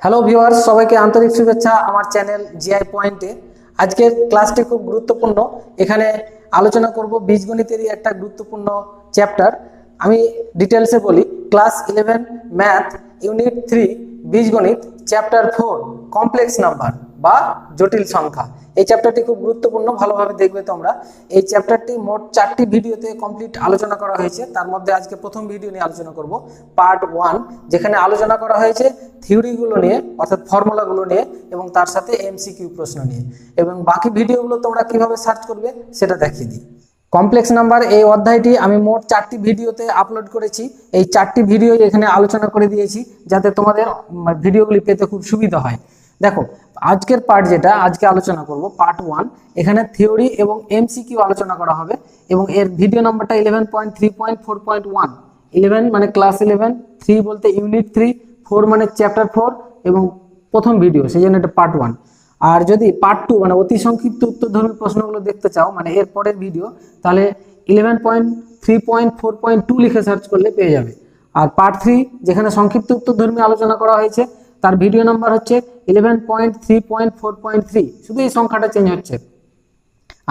Hello viewers, সবাইকে আন্তরিক শুভেচ্ছা আমার চ্যানেল জিআই পয়েন্টে। আজকের ক্লাসটি খুব গুরুত্বপূর্ণ। এখানে আলোচনা করব বীজগণিতেরই একটা গুরুত্বপূর্ণ চ্যাপ্টার। আমি ডিটেলসে বলি, ক্লাস 11 ম্যাথ ইউনিট 3 বীজগণিত চ্যাপ্টার 4 কমপ্লেক্স নাম্বার বা জটিল সংখ্যা। এই চ্যাপ্টারটি খুব গুরুত্বপূর্ণ, ভালোভাবে দেখবে তোমরা। এই চ্যাপ্টারটি মোট 4টি ভিডিওতে কমপ্লিট আলোচনা করা হয়েছে। তার মধ্যে আজকে প্রথম ভিডিও নিয়ে আলোচনা করব, পার্ট 1, যেখানে আলোচনা করা হয়েছে থিওরিগুলো নিয়ে, অর্থাৎ ফর্মুলাগুলো নিয়ে, এবং তার সাথে এমসিকিউ প্রশ্ন নিয়ে। এবং বাকি ভিডিওগুলো তোমরা কিভাবে সার্চ করবে সেটা দেখিয়ে দিই। কমপ্লেক্স নাম্বার এই অধ্যায়টি আমি মোট 4টি ভিডিওতে আপলোড করেছি। এই 4টি ভিডিও এখানে আলোচনা করে দিয়েছি, যাতে তোমাদের ভিডিওগুলি পেতে খুব সুবিধা হয়। দেখো, আজকের পার্ট যেটা আজকে আলোচনা করব, পার্ট 1, এখানে থিওরি এবং এমসিকিউ আলোচনা করা হবে। এবং এর ভিডিও নাম্বারটা 11.3.4.1। 11 মানে ক্লাস 11, 3 বলতে ইউনিট 3, 4 মানে চ্যাপ্টার 4 এবং প্রথম ভিডিও, সেই জন্য এটা পার্ট 1। আর যদি পার্ট 2 মানে অতি সংক্ষিপ্ত উত্তরধর্মী প্রশ্নগুলো দেখতে চাও, মানে এর পরের ভিডিও, তাহলে 11.3.4.2 লিখে সার্চ করলে পেয়ে যাবে। আর পার্ট 3, যেখানে সংক্ষিপ্ত উত্তরধর্মী আলোচনা করা হয়েছে, তার ভিডিও নাম্বার হচ্ছে 11.3.4.3, শুধু এই সংখ্যাটা চেঞ্জ হচ্ছে।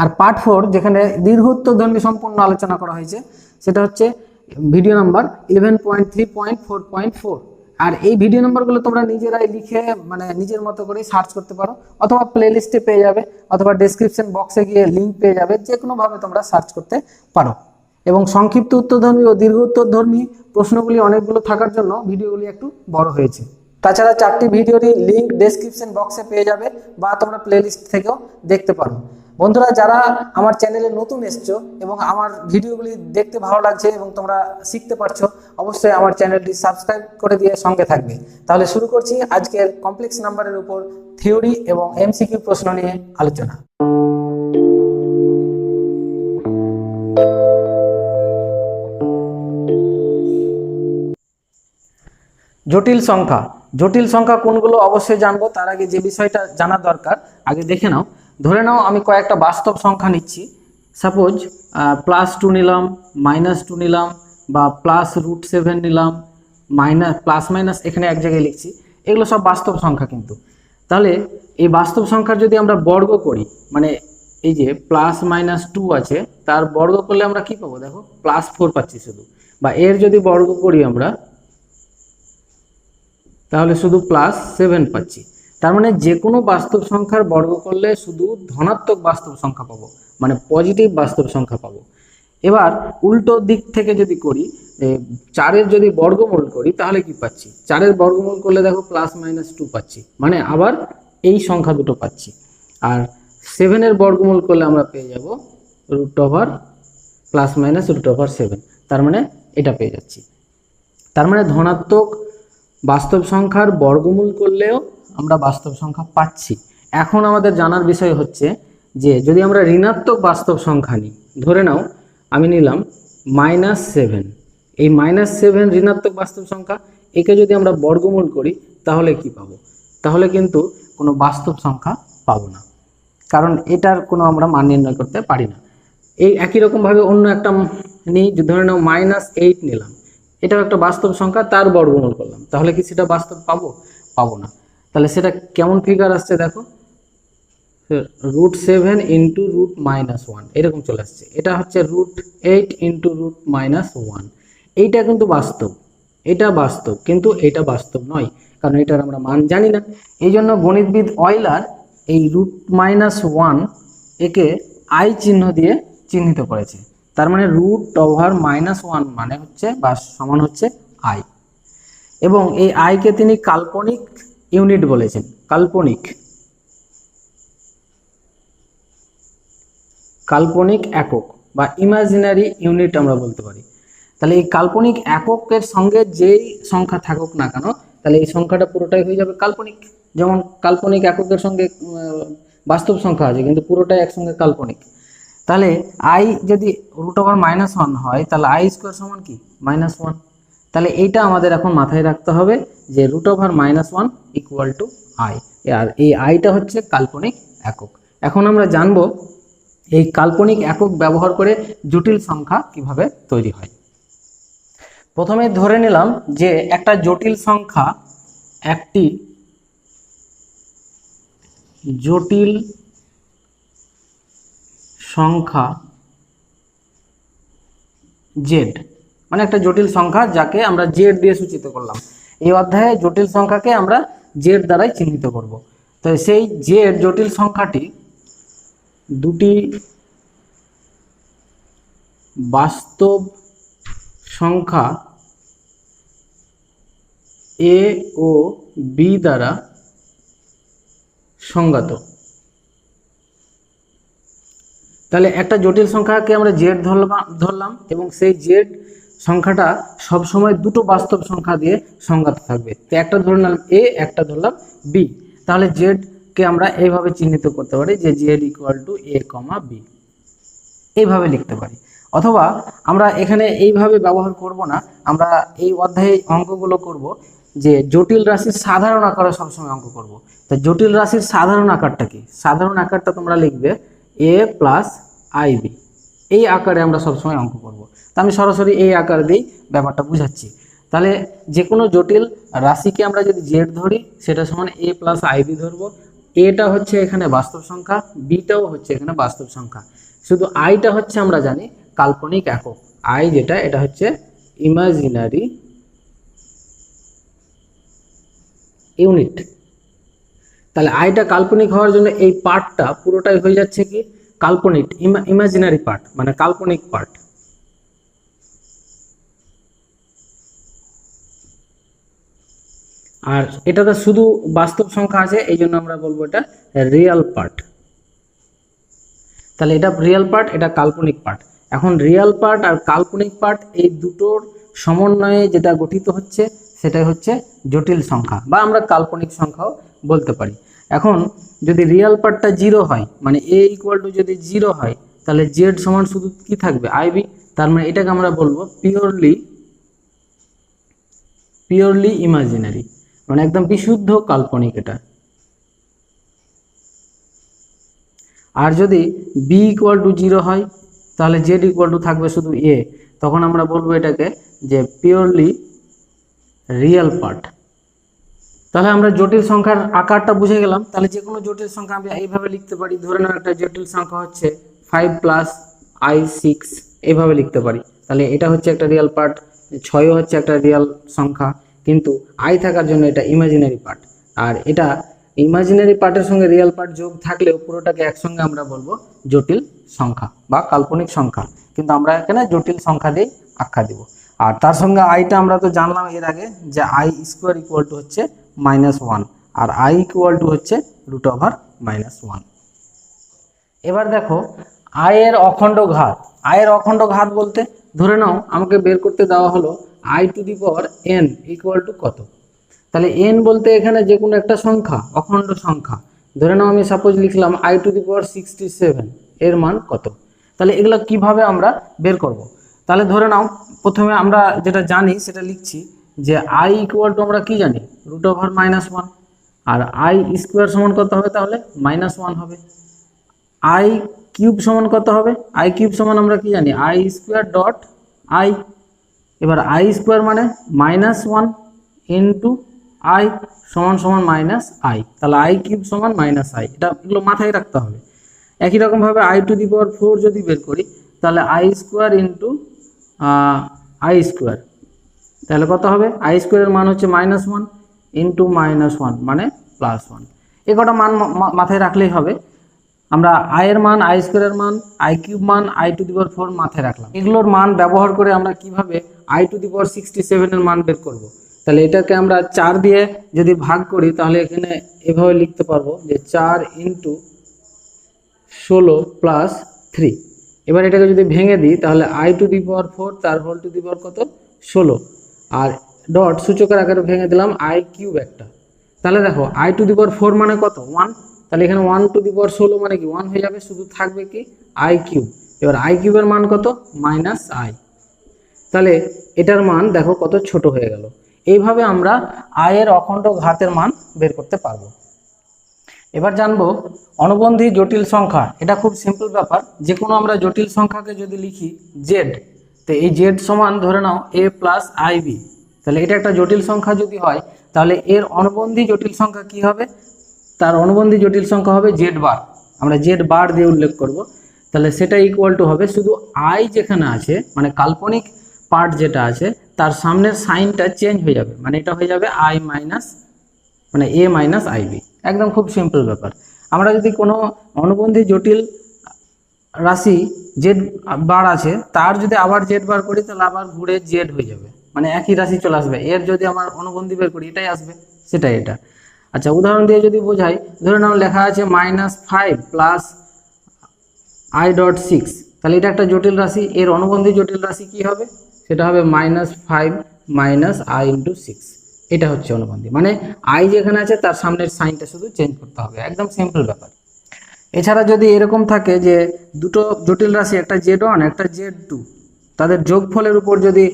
আর পার্ট 4, যেখানে দীর্ঘ উত্তরধর্মী সম্পূর্ণ আলোচনা করা হয়েছে, সেটা হচ্ছে ভিডিও নাম্বার 11.3.4.4। আর এই ভিডিও নাম্বারগুলো তোমরা নিজেরাই লিখে মানে নিজের মতো করে সার্চ করতে পারো, অথবা প্লে লিস্টে পেয়ে যাবে, অথবা ডেসক্রিপশন বক্সে গিয়ে লিঙ্ক পেয়ে যাবে, যে কোনোভাবে তোমরা সার্চ করতে পারো। এবং সংক্ষিপ্ত উত্তরধর্মী ও দীর্ঘ উত্তরধর্মী প্রশ্নগুলি অনেকগুলো থাকার জন্য ভিডিওগুলি একটু বড় হয়েছে। তাছাড়া 4টি ভিডিওরই লিঙ্ক ডেসক্রিপশন বক্সে পেয়ে যাবে, বা তোমরা প্লে লিস্ট থেকেও দেখতে পারো। বন্ধুরা, যারা আমার চ্যানেলে নতুন এসছো এবং আমার ভিডিওগুলি দেখতে ভালো লাগছে এবং তোমরা শিখতে পারছো, অবশ্যই আমার চ্যানেলটি সাবস্ক্রাইব করে দিয়ে সঙ্গে থাকবে। তাহলে শুরু করছি আজকের কমপ্লেক্স নাম্বারের উপর থিওরি এবং এমসিকিউ প্রশ্ন নিয়ে আলোচনা। জটিল সংখ্যা। জটিল সংখ্যা কোনগুলো অবশ্যই জানবো, তার আগে যে বিষয়টা জানা দরকার আগে দেখে নাও। ধরে নাও আমি কয়েকটা বাস্তব সংখ্যা নিচ্ছি, সাপোজ +2 নিলাম, -2 নিলাম, বা +√7 নিলাম, প্লাস মাইনাস এখানে এক জায়গায় লিখছি। এগুলো সব বাস্তব সংখ্যা কিন্তু। তাহলে এই বাস্তব সংখ্যার যদি আমরা বর্গ করি, মানে এই যে +-2 আছে, তার বর্গ করলে আমরা কি পাবো? দেখো, +4 পাচ্ছি শুধু। বা এর যদি বর্গ করি আমরা, তাহলে শুধু +7 পাচ্ছি। তার মানে যে কোনো বাস্তব সংখ্যার বর্গ করলে শুধু ধনাত্মক বাস্তব সংখ্যা পাবো, মানে পজিটিভ বাস্তব সংখ্যা পাবো। এবার উল্টো দিক থেকে যদি করি, 4-এর যদি বর্গমূল করি, তাহলে কি পাচ্ছি? 4-এর বর্গমূল করলে দেখো +-2 পাচ্ছি, মানে আবার এই সংখ্যা দুটো পাচ্ছি। আর 7-এর বর্গমূল করলে আমরা পেয়ে যাব √7, তার মানে এটা পেয়ে যাচ্ছি। তার মানে ধনাত্মক বাস্তব সংখ্যার বর্গমূল করলেও আমরা বাস্তব সংখ্যা পাচ্ছি। এখন আমাদের জানার বিষয় হচ্ছে যে যদি আমরা ঋণাত্মক বাস্তব সংখ্যা নিই, ধরে নাও আমি নিলাম -7, এই -7 ঋণাত্মক বাস্তব সংখ্যা, একে যদি আমরা বর্গমূল করি তাহলে কি পাবো? তাহলে কিন্তু কোনো বাস্তব সংখ্যা পাবো না, কারণ এটার কোনো আমরা মান নির্ণয় করতে পারি না। এই একই রকমভাবে অন্য একটা নিই, ধরে নাও -8 নিলাম, এটাও একটা বাস্তব সংখ্যা, তার বর্গমূল করলাম, তাহলে কি সেটা বাস্তব পাবো? পাবো না। তাহলে সেটা কেমন ফিগার আসছে দেখো, √7 × √-1 এরকম চলে আসছে। এটা হচ্ছে √8 × √-1। এইটা কিন্তু বাস্তব, এটা বাস্তব, কিন্তু এটা বাস্তব নয়, কারণ এটার আমরা মান জানি না। এই জন্য গণিতবিদ অয়লার এই √-1 একে আই চিহ্ন দিয়ে চিহ্নিত করেছে। তার মানে √-1 মানে হচ্ছে বা সমান হচ্ছে আই, এবং এই আইকে তিনি কাল্পনিক ইউনিট বলেছেন। কাল্পনিক একক বা ইমাজিনারি ইউনিট আমরা বলতে পারি। তাহলে এই কাল্পনিক এককের সঙ্গে যেই সংখ্যা থাকুক না কেন, তাহলে এই সংখ্যাটা পুরোটাই হয়ে যাবে কাল্পনিক। যেমন কাল্পনিক এককের সঙ্গে বাস্তব সংখ্যা আছে, কিন্তু পুরোটাই একসঙ্গে কাল্পনিক। তাহলে আই যদি √-1 হয়, তাহলে i² সমান কি? -1। তাহলে এইটা আমাদের এখন মাথায় রাখতে হবে যে √-1 = i, আর এই আইটা হচ্ছে কাল্পনিক একক। এখন আমরা জানবো এই কাল্পনিক একক ব্যবহার করে জটিল সংখ্যা কিভাবে তৈরি হয়। প্রথমে ধরে নিলাম যে একটা জটিল সংখ্যা একটি জটিল সংখ্যা জেড, মানে একটা জটিল সংখ্যা যাকে আমরা জেড দিয়ে সূচিত করলাম। এই অধ্যায়ে জটিল সংখ্যাকে আমরা জেড দ্বারাই চিহ্নিত করব। তো সেই জেড জটিল সংখ্যাটি দুটি বাস্তব সংখ্যা এ ও বি দ্বারা সংজ্ঞাত। তাহলে একটা জটিল সংখ্যাকে আমরা জেড ধরলাম এবং সেই জেড সংখ্যাটা সবসময় দুটো বাস্তব সংখ্যা দিয়ে সংজ্ঞাত থাকবে। তো একটা ধরলাম এ, একটা ধরলাম বি। তাহলে জেড কে আমরা এইভাবে চিহ্নিত করতে পারি যে Z equal to A comma B, এইভাবে লিখতে পারি। অথবা আমরা এখানে এইভাবে ব্যবহার করব না, আমরা এই অধ্যায়ে অঙ্কগুলো করব যে জটিল রাশির সাধারণ আকারে সবসময় অঙ্ক করব। তা জটিল রাশির সাধারণ আকারটা কি? সাধারণ আকারটা তোমরা লিখবে এ প্লাস আইবি, এই আকারে আমরা সবসময় অঙ্ক করব। তা আমি সরাসরি এই আকার দিয়েই ব্যাপারটা বুঝাচ্ছি। তাহলে যে কোনো জটিল রাশিকে আমরা যদি জেড ধরি সেটা সমান এ প্লাস আইবি ধরবো। এটা হচ্ছে এখানে বাস্তব সংখ্যা, বিটাও হচ্ছে এখানে বাস্তব সংখ্যা, শুধু আইটা হচ্ছে আমরা জানি কাল্পনিক একক। আই যেটা, এটা হচ্ছে ইমাজিনারি ইউনিট। তাহলে আইটা কাল্পনিক হওয়ার জন্য এই পার্টটা পুরোটাই হয়ে যাচ্ছে কি কাল্পনিক, ইমাজিনারি পার্ট, মানে কাল্পনিক পার্ট। আর এটাতে শুধু বাস্তব সংখ্যা আছে, এই জন্য আমরা বলবো এটা রিয়েল পার্ট। তাহলে এটা রিয়েল পার্ট, এটা কাল্পনিক পার্ট। এখন রিয়েল পার্ট আর কাল্পনিক পার্ট এই দুটোর সমন্বয়ে যেটা গঠিত হচ্ছে সেটাই হচ্ছে জটিল সংখ্যা, বা আমরা কাল্পনিক সংখ্যাও বলতে পারি। এখন যদি রিয়েল পার্টটা 0 হয়, মানে এ ইকুয়াল টু যদি 0 হয়, তাহলে জেড সমান শুধু কি থাকবে আইবি। তার মানে এটাকে আমরা বলবো পিওরলি ইমাজিনারি, মানে একদম বিশুদ্ধ কাল্পনিক এটা। আর যদি বি ইকুয়াল টু 0 হয়, তাহলে জেড ইকুয়াল টু থাকবে শুধু এ, তখন আমরা বলবো এটাকে যে পিওরলি রিয়েল পার্ট। তাহলে আমরা জটিল সংখ্যার আকারটা বুঝে গেলাম। তাহলে যে কোনো জটিল সংখ্যা আমি এইভাবে লিখতে পারি। ধরে নাও একটা জটিল সংখ্যা হচ্ছে 5 প্লাস i6, এইভাবে লিখতে পারি। তাহলে এটা হচ্ছে একটা রিয়েল পার্ট, 6ও হচ্ছে একটা রিয়েল সংখ্যা, কিন্তু আই থাকার জন্য এটা ইমাজিনারি পার্ট। আর এটা ইমাজিনারি পার্টের সঙ্গে রিয়েল পার্ট যোগ থাকলেও পুরোটাকে একসঙ্গে আমরা বলবো জটিল সংখ্যা বা কাল্পনিক সংখ্যা, কিন্তু আমরা এখানে জটিল সংখ্যা দিয়ে আখ্যা দিব। আর তার সঙ্গে আইটা আমরা তো জানলাম এর আগে যে আই স্কোয়ার ইকুয়াল টু হচ্ছে -1, আর আই ইকুয়াল টু হচ্ছে √(-1). এবার দেখো আয়ের অখণ্ড ঘাত। আয়ের অখণ্ড ঘাত বলতে ধরে নাও আমাকে বের করতে দেওয়া হলো i⁴n ইকুয়াল টু কত। তাহলে n বলতে এখানে যে কোনো একটা সংখ্যা, অখণ্ড সংখ্যা। ধরে নাও আমি সাপোজ লিখলাম i�67, এর মান কত। তাহলে এগুলো কিভাবে আমরা বের করব? তাহলে ধরে নাও প্রথমে আমরা যেটা জানি সেটা লিখছি যে i ইকুয়াল টু আমরা কি জানি √(-1), আর i স্কোয়ার সমান কত হবে, তাহলে -1 হবে। i কিউব সমান কত হবে, i কিউব সমান আমরা কি জানি i স্কোয়ার ডট i। এবার i স্কোয়ার মানে -1 ইন্টু i সমান সমান -i, তাহলে i কিউব সমান -i। এগুলো মাথায় রাখতে হবে। একই রকমভাবে i⁴ যদি বের করি তাহলে i square into i square, তাহলে কত হবে, i স্কোয়ারের মান হচ্ছে -1 ইন্টু -1 মানে +1। এই কটা মান মাথায় রাখলেই হবে। আমরা i এর মান, i স্কোয়ারের মান, i কিউব মান, i⁴ মাথায় রাখলাম। এগুলোর মান ব্যবহার করে আমরা কিভাবে i�67 এর মান বের করব। তাহলে এটাকে আমরা 4 দিয়ে যদি ভাগ করি তাহলে এখানে এভাবে লিখতে পারবো যে 4 ইন্টু 16 প্লাস 3। এবার এটাকে যদি ভেঙে দিই তাহলে i⁴ তার হোল টু দি পাওয়ার কত 16, আর ডট সূচকের আকারে ভেঙে দিলাম i কিউব একটা। তাহলে দেখো i⁴ মানে কত 1, তাহলে এখানে 1⁴ মানে কি 1 হয়ে যাবে, শুধু থাকবে কি i কিউব। এবার i কিউবের মান কত -i, তাহলে এটার মান দেখো কত ছোট হয়ে গেল। এইভাবে আমরা আয়ের অখণ্ড ঘাতের মান বের করতে পারবো। এবার জানবো অনুবন্ধী জটিল সংখ্যা। এটা খুব সিম্পল ব্যাপার। যে কোনো আমরা জটিল সংখ্যাকে যদি লিখি জেড, তো এই জেড সমান ধরে নাও a প্লাস আইবি। তাহলে এটা একটা জটিল সংখ্যা যদি হয় তাহলে এর অনুবন্ধী জটিল সংখ্যা কি হবে, তার অনুবন্ধী জটিল সংখ্যা হবে জেড বার, আমরা জেড বার দিয়ে উল্লেখ করব। তাহলে সেটা ইকুয়াল টু হবে শুধু আই যেখানে আছে মানে কাল্পনিক পার্ট যেটা আছে তার সামনের সাইনটা চেঞ্জ হয়ে যাবে, মানে এটা হয়ে যাবে আই মাইনাস মানে এ মাইনাস আইবি। একদম খুব সিম্পল ব্যাপার। আমরা যদি কোনো অনুবন্ধী জটিল রাশি জেড বার আছে তার যদি আবার জেড বার করি তাহলে আবার ঘুরে জেড হয়ে যাবে, মানে একই রাশি চলে আসবে। এর যদি আমার অনুবন্ধী বের করি এটাই আসবে, সেটাই এটা। আচ্ছা উদাহরণ দিয়ে যদি বোঝাই, ধরে নাও লেখা আছে -5 প্লাস i.6, তাহলে এটা একটা জটিল রাশি, এর অনুবন্ধী জটিল রাশি কি হবে, সেটা হবে -5 মাইনাস i × 6। এটা হচ্ছে অনুবন্ধী, মানে আই যেখানে আছে তার সামনের সাইনটা শুধু চেঞ্জ করতে হবে, একদম সিম্পল ব্যাপার। এছাড়া যদি এরকম থাকে যে দুটো জটিল রাশি একটা z1 একটা z2, তাদের যোগফলের উপর যদি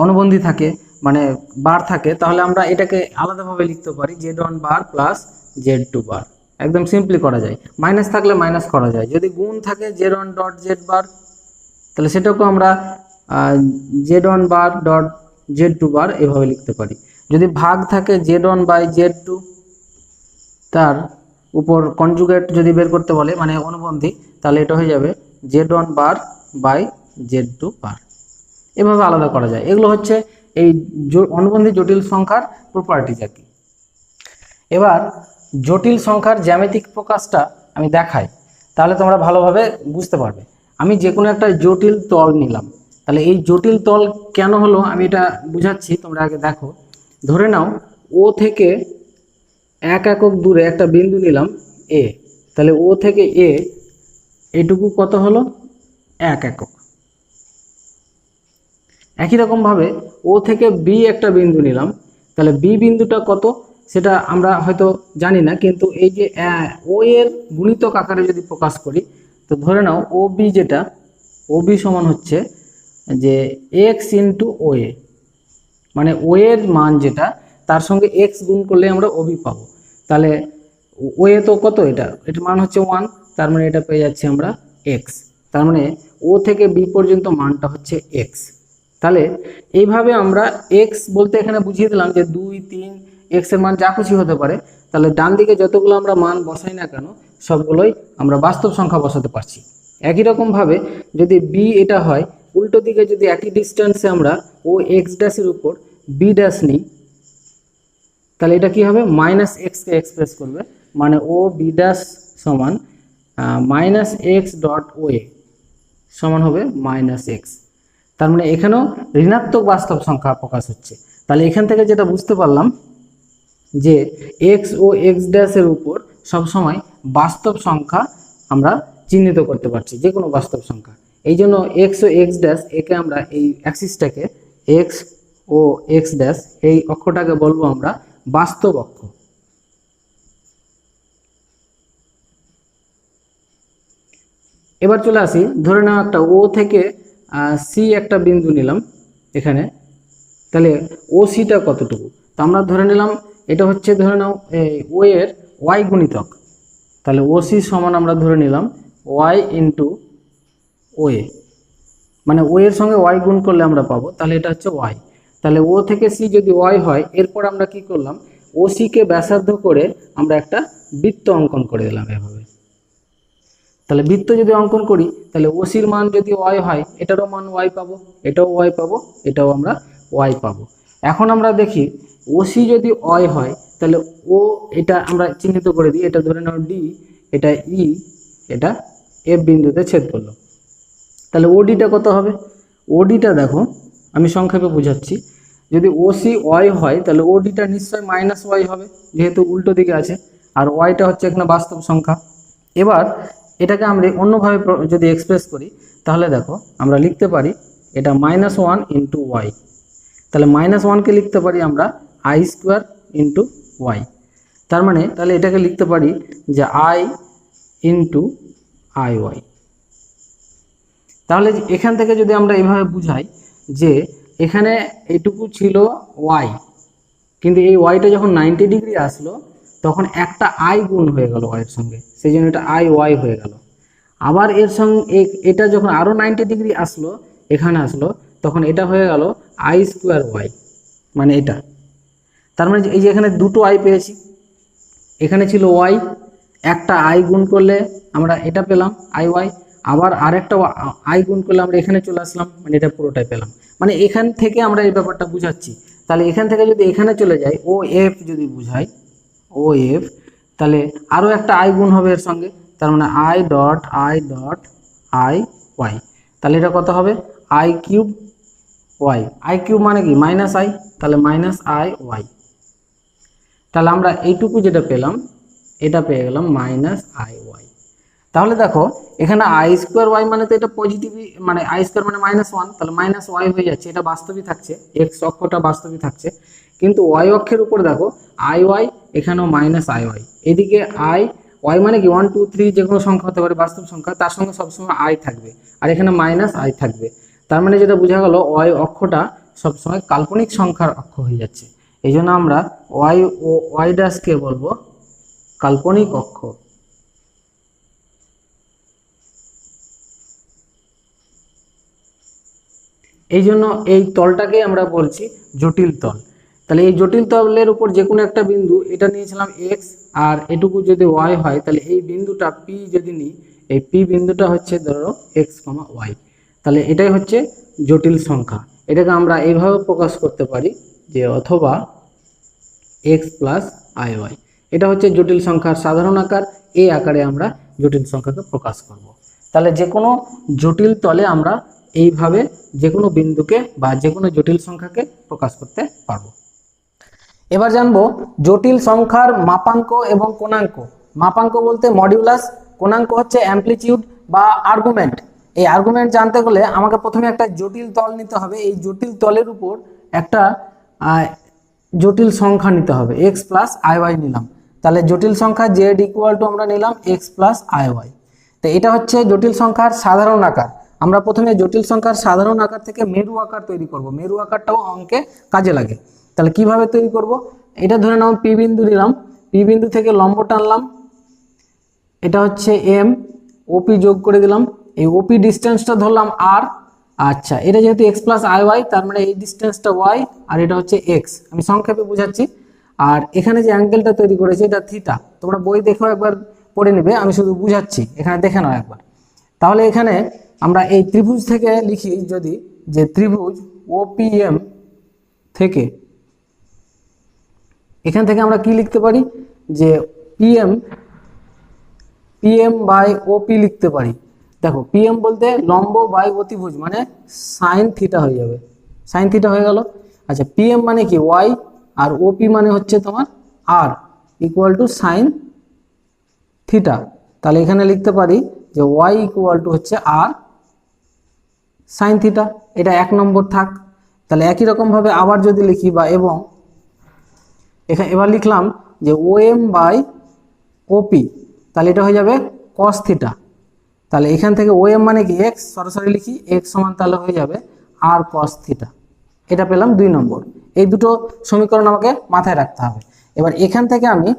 অনুবন্ধী থাকে মানে বার থাকে, তাহলে আমরা এটাকে আলাদাভাবে লিখতে পারি z1 বার প্লাস z2 বার। একদম সিম্পলি করা যায়, মাইনাস থাকলে মাইনাস করা যায়। যদি গুণ থাকে z1 ডট z বার তাহলে সেটাকেও আমরা z1 বার ডট z2 বার এভাবে লিখতে পারি। যদি ভাগ থাকে z1 বাই z2 তার উপর কনজুগেট যদি বের করতে বলে মানে অনুবন্ধী, তাহলে এটা হয়ে যাবে z1 বার বাই z2 বার। এভাবে আলাদা করা যায়। এগুলো হচ্ছে এই অনুবন্ধী জটিল সংখ্যার প্রপার্টিজ আর কি। এবার জটিল সংখ্যার জ্যামিতিক প্রকাশটা আমি দেখাই, তাহলে তোমরা ভালোভাবে বুঝতে পারবে। আমি যে কোনো একটা জটিল তল নিলাম, তাহলে এই জটিল তল কেন হলো আমি এটা বুঝাচ্ছি, তোমরা আগে দেখো। ধরে নাও ও থেকে 1 একক দূরে একটা বিন্দু নিলাম এ, তাহলে ও থেকে এ এইটুকু কত হলো 1 একক। একই রকমভাবে ও থেকে বি একটা বিন্দু নিলাম, তাহলে বি বিন্দুটা কত সেটা আমরা হয়তো জানি না, কিন্তু এই যে ও এর গুণিতক আকারে যদি প্রকাশ করি, তো ধরে নাও ও বি যেটা ও বি সমান হচ্ছে যে এক্স ইন্টু ও এ, মানে ও এর মান যেটা তার সঙ্গে এক্স গুণ করলে আমরা ও বি পাবো। তাহলে ও এ তো কত, এটার মান হচ্ছে 1, তার মানে এটা পেয়ে যাচ্ছি আমরা এক্স। তার মানে ও থেকে বি পর্যন্ত মানটা হচ্ছে এক্স। তাহলে এইভাবে আমরা এক্স বলতে এখানে বুঝিয়ে দিলাম যে 2, 3 এক্স এর মান যা খুশি হতে পারে। তাহলে ডান দিকে যতগুলো আমরা মান বসাই না কেন সবগুলোই আমরা বাস্তব সংখ্যা বসাতে পারছি। একই রকমভাবে যদি বি এটা হয়, উল্টো দিকে যদি একই ডিস্টেন্সে আমরা ও এক্স ড্যাশের উপর বি ড্যাশ নিই, তাহলে এটা কি হবে মাইনাস এক্সকে এক্সপ্রেস করবে, মানে ও বি ড্যাশ সমান মাইনাস এক্স ডট ও এ সমান হবে মাইনাস এক্স। তার মানে এখানেও ঋণাত্মক বাস্তব সংখ্যা প্রকাশ হচ্ছে। তাহলে এখান থেকে যেটা বুঝতে পারলাম যে এক্স ও এক্স ড্যাশের উপর সবসময় বাস্তব সংখ্যা আমরা চিহ্নিত করতে পারছি, যে কোনো বাস্তব সংখ্যা। এই জন্য এক্স ও এক্স ড্যাশ একে আমরা এই অ্যাক্সিসটাকে এক্স ও এক্স ড্যাশ এই অক্ষটাকে বলবো আমরা বাস্তব অক্ষ। এবার চলে আসি, ধরে নাও একটা ও থেকে সি একটা বিন্দু নিলাম এখানে, তাহলে ও সিটা কতটুকু, তো আমরা ধরে নিলাম এটা হচ্ছে ধরে নাও ও এর ওয়াই গুণিতক, তাহলে ও সি সমান আমরা ধরে নিলাম ওয়াই ইন্টু ও এ, মানে ও এর সঙ্গে ওয়াই গুণ করলে আমরা পাবো, তাহলে এটা হচ্ছে ওয়াই। তাহলে ও থেকে সি যদি ওয়াই হয়, এরপর আমরা কি করলাম ও সিকে ব্যাসার্ধ করে আমরা একটা বৃত্ত অঙ্কন করে দিলাম এভাবে। তাহলে বৃত্ত যদি অঙ্কন করি তাহলে ওসির মান যদি ওয়াই হয় এটারও মান ওয়াই পাবো, এটাও ওয়াই পাবো, এটাও আমরা ওয়াই পাবো। এখন আমরা দেখি ওসি যদি ওয়াই হয় তাহলে ও এটা আমরা চিহ্নিত করে দিই, এটা ধরে নাও ডি, এটা ই, এটা এফ বিন্দুতে ছেদ করলো। তাহলে ওডিটা কত হবে, ওডিটা দেখো আমি সংক্ষেপে বোঝাচ্ছি, যদি ওসি ওয়াই হয় তাহলে ওডিটা নিশ্চয়ই মাইনাস ওয়াই হবে, যেহেতু উল্টো দিকে আছে, আর ওয়াইটা হচ্ছে এখানে বাস্তব সংখ্যা। এবার এটাকে আমরা অন্যভাবে যদি এক্সপ্রেস করি তাহলে দেখো আমরা লিখতে পারি এটা -1 ইন্টু ওয়াই, তাহলে -1কে লিখতে পারি আমরা আই স্কোয়ার ইন্টু ওয়াই। তার মানে তাহলে এটাকে লিখতে পারি যে আই ইন্টু আই ওয়াই। তাহলে এখান থেকে যদি আমরা এইভাবে বুঝাই যে এখানে এইটুকু ছিল ওয়াই, কিন্তু এই ওয়াইটা যখন 90 ডিগ্রি আসলো তখন একটা আই গুণ হয়ে গেল ওয়াইয়ের সঙ্গে, সেই জন্য এটা আই ওয়াই হয়ে গেল। আবার এর সঙ্গে এটা যখন আরও 90 ডিগ্রি আসলো এখানে আসলো, তখন এটা হয়ে গেল আই স্কোয়ার ওয়াই, মানে এটা। তার মানে এই যে এখানে দুটো আই পেয়েছি, এখানে ছিল ওয়াই, একটা আই গুণ করলে আমরা এটা পেলাম আই ওয়াই, আবার আরেকটা আই গুণ করলে আমরা এখানে চলে আসলাম, মানে এটা পুরোটাই পেলাম। মানে এখান থেকে আমরা এই ব্যাপারটা বুঝাচ্ছি। তাহলে এখান থেকে যদি এখানে চলে যাই, ও এফ যদি বুঝাই, ও এফ, তাহলে আরও একটা আই গুণ হবে এর সঙ্গে, তার মানে আই ডট আই ওয়াই। তাহলে এটা কত হবে? I cube y. I cube মানে কি? মাইনাস আই, তাহলে মাইনাস আই ওয়াই। তাহলে আমরা এইটুকু যেটা পেলাম, এটা পেয়ে গেলাম মাইনাস আই ওয়াই। তাহলে দেখো এখানে আই স্কোয়ার ওয়াই মানে তো এটা পজিটিভ, মানে আই স্কোয়ার মানে মাইনাস ওয়ান, তাহলে মাইনাস ওয়াই হয়ে যাচ্ছে, এটা বাস্তবই থাকছে, এক্স অক্ষটা বাস্তবই থাকছে। কিন্তু ওয়াই অক্ষের উপর দেখো আই ওয়াই, এখানেও মাইনাস আই ওয়াই। এদিকে আই ওয়াই মানে কি 1 2 3 যে কোনো সংখ্যা হতে পারে, বাস্তব সংখ্যা, তার সঙ্গে সবসময় আই থাকবে, আর এখানে মাইনাস আই থাকবে। তার মানে যেটা বোঝা গেল ওয়াই অক্ষটা সবসময় কাল্পনিক সংখ্যার অক্ষ হয়ে যাচ্ছে। এই জন্য আমরা ওয়াই ও ওয়াই ড্যাশকে বলবো কাল্পনিক অক্ষ। এই জন্য এই তলটাকে আমরা বলছি জটিল তল। তাহলে এই জটিল তলের উপর যে কোনো একটা বিন্দু, এটা নিয়েছিলাম এক্স, আর এটুকু যদি ওয়াই হয়, তাহলে এই বিন্দুটা পি যদি নিই, এই পি বিন্দুটা হচ্ছে ধরো এক্স কমা ওয়াই। তাহলে এটাই হচ্ছে জটিল সংখ্যা। এটাকে আমরা এইভাবে প্রকাশ করতে পারি যে অথবা এক্স প্লাস আই ওয়াই। এটা হচ্ছে জটিল সংখ্যার সাধারণ আকার, এই আকারে আমরা জটিল সংখ্যাকে প্রকাশ করব। তাহলে যে কোনো জটিল তলে আমরা এইভাবে যে কোনো বিন্দুকে বা যে কোনো জটিল সংখ্যাকে প্রকাশ করতে পারবো। এবার জানবো জটিল সংখ্যার মাপাঙ্ক এবং কোণাঙ্ক। মাপাঙ্ক বলতে মডিউলাস, কোণাঙ্ক হচ্ছে অ্যামপ্লিটিউড বা আর্গুমেন্ট। এই আর্গুমেন্ট জানতে গেলে আমাকে প্রথমে একটা জটিল তল নিতে হবে, এই জটিল তলের উপর একটা জটিল সংখ্যা নিতে হবে, এক্স প্লাস আই ওয়াই নিলাম। তাহলে জটিল সংখ্যা জেড ইকুয়াল টু আমরা নিলাম এক্স প্লাস আই ওয়াই। তো এটা হচ্ছে জটিল সংখ্যার সাধারণ আকার। আমরা প্রথমে জটিল সংখ্যার সাধারণ আকার থেকে মেরু আকার তৈরি করব, মেরু আকারটাও অঙ্কে কাজে লাগে। তাহলে কিভাবে তৈরি করব? এটা ধরে নাও পি বিন্দু নিলাম, পি বিন্দু থেকে লম্ব টানলাম, এটা হচ্ছে এম, ওপি যোগ করে দিলাম, এই ওপি ডিস্টেন্সটা ধরলাম আর। আচ্ছা, এটা যেহেতু এক্স প্লাস আই ওয়াই, তার মানে এই ডিস্টেন্সটা ওয়াই আর এটা হচ্ছে এক্স, আমি সংক্ষেপে বোঝাচ্ছি। আর এখানে যে অ্যাঙ্গেলটা তৈরি করেছে এটা থিটা, তোমরা বই দেখেও একবার পড়ে নেবে, আমি শুধু বুঝাচ্ছি, এখানে দেখে নাও একবার। তাহলে এখানে আমরা এই ত্রিভুজ থেকে লিখি যদি, যে ত্রিভুজ ওপিএম থেকে, এখান থেকে আমরা কি লিখতে পারি, যে পিএম বাই ওপি লিখতে পারি। দেখো পিএম বলতে লম্ব বাই অতিভুজ, মানে সাইন থিটা হয়ে যাবে, সাইন থিটা হয়ে গেল। আচ্ছা, পিএম মানে কি ওয়াই, আর ওপি মানে হচ্ছে তোমার আর, ইকুয়াল টু সাইন থিটা। তাহলে এখানে লিখতে পারি যে ওয়াই ইকুয়াল টু হচ্ছে আর সাইন থিটা, এটা 1 নম্বর থাক। তাহলে একই রকমভাবে আবার যদি লিখি বা এবং, এখানে এবার লিখলাম যে ও এম বাই ওপি, তাহলে এটা হয়ে যাবে কস থিটা। তাহলে এখান থেকে ও এম মানে কি এক্স, সরাসরি লিখি এক্স সমান তাহলে হয়ে যাবে আর কস থিটা। এটা পেলাম 2 নম্বর। এই দুটো সমীকরণ আমাকে মাথায় রাখতে হবে। এবার এখান থেকে আমি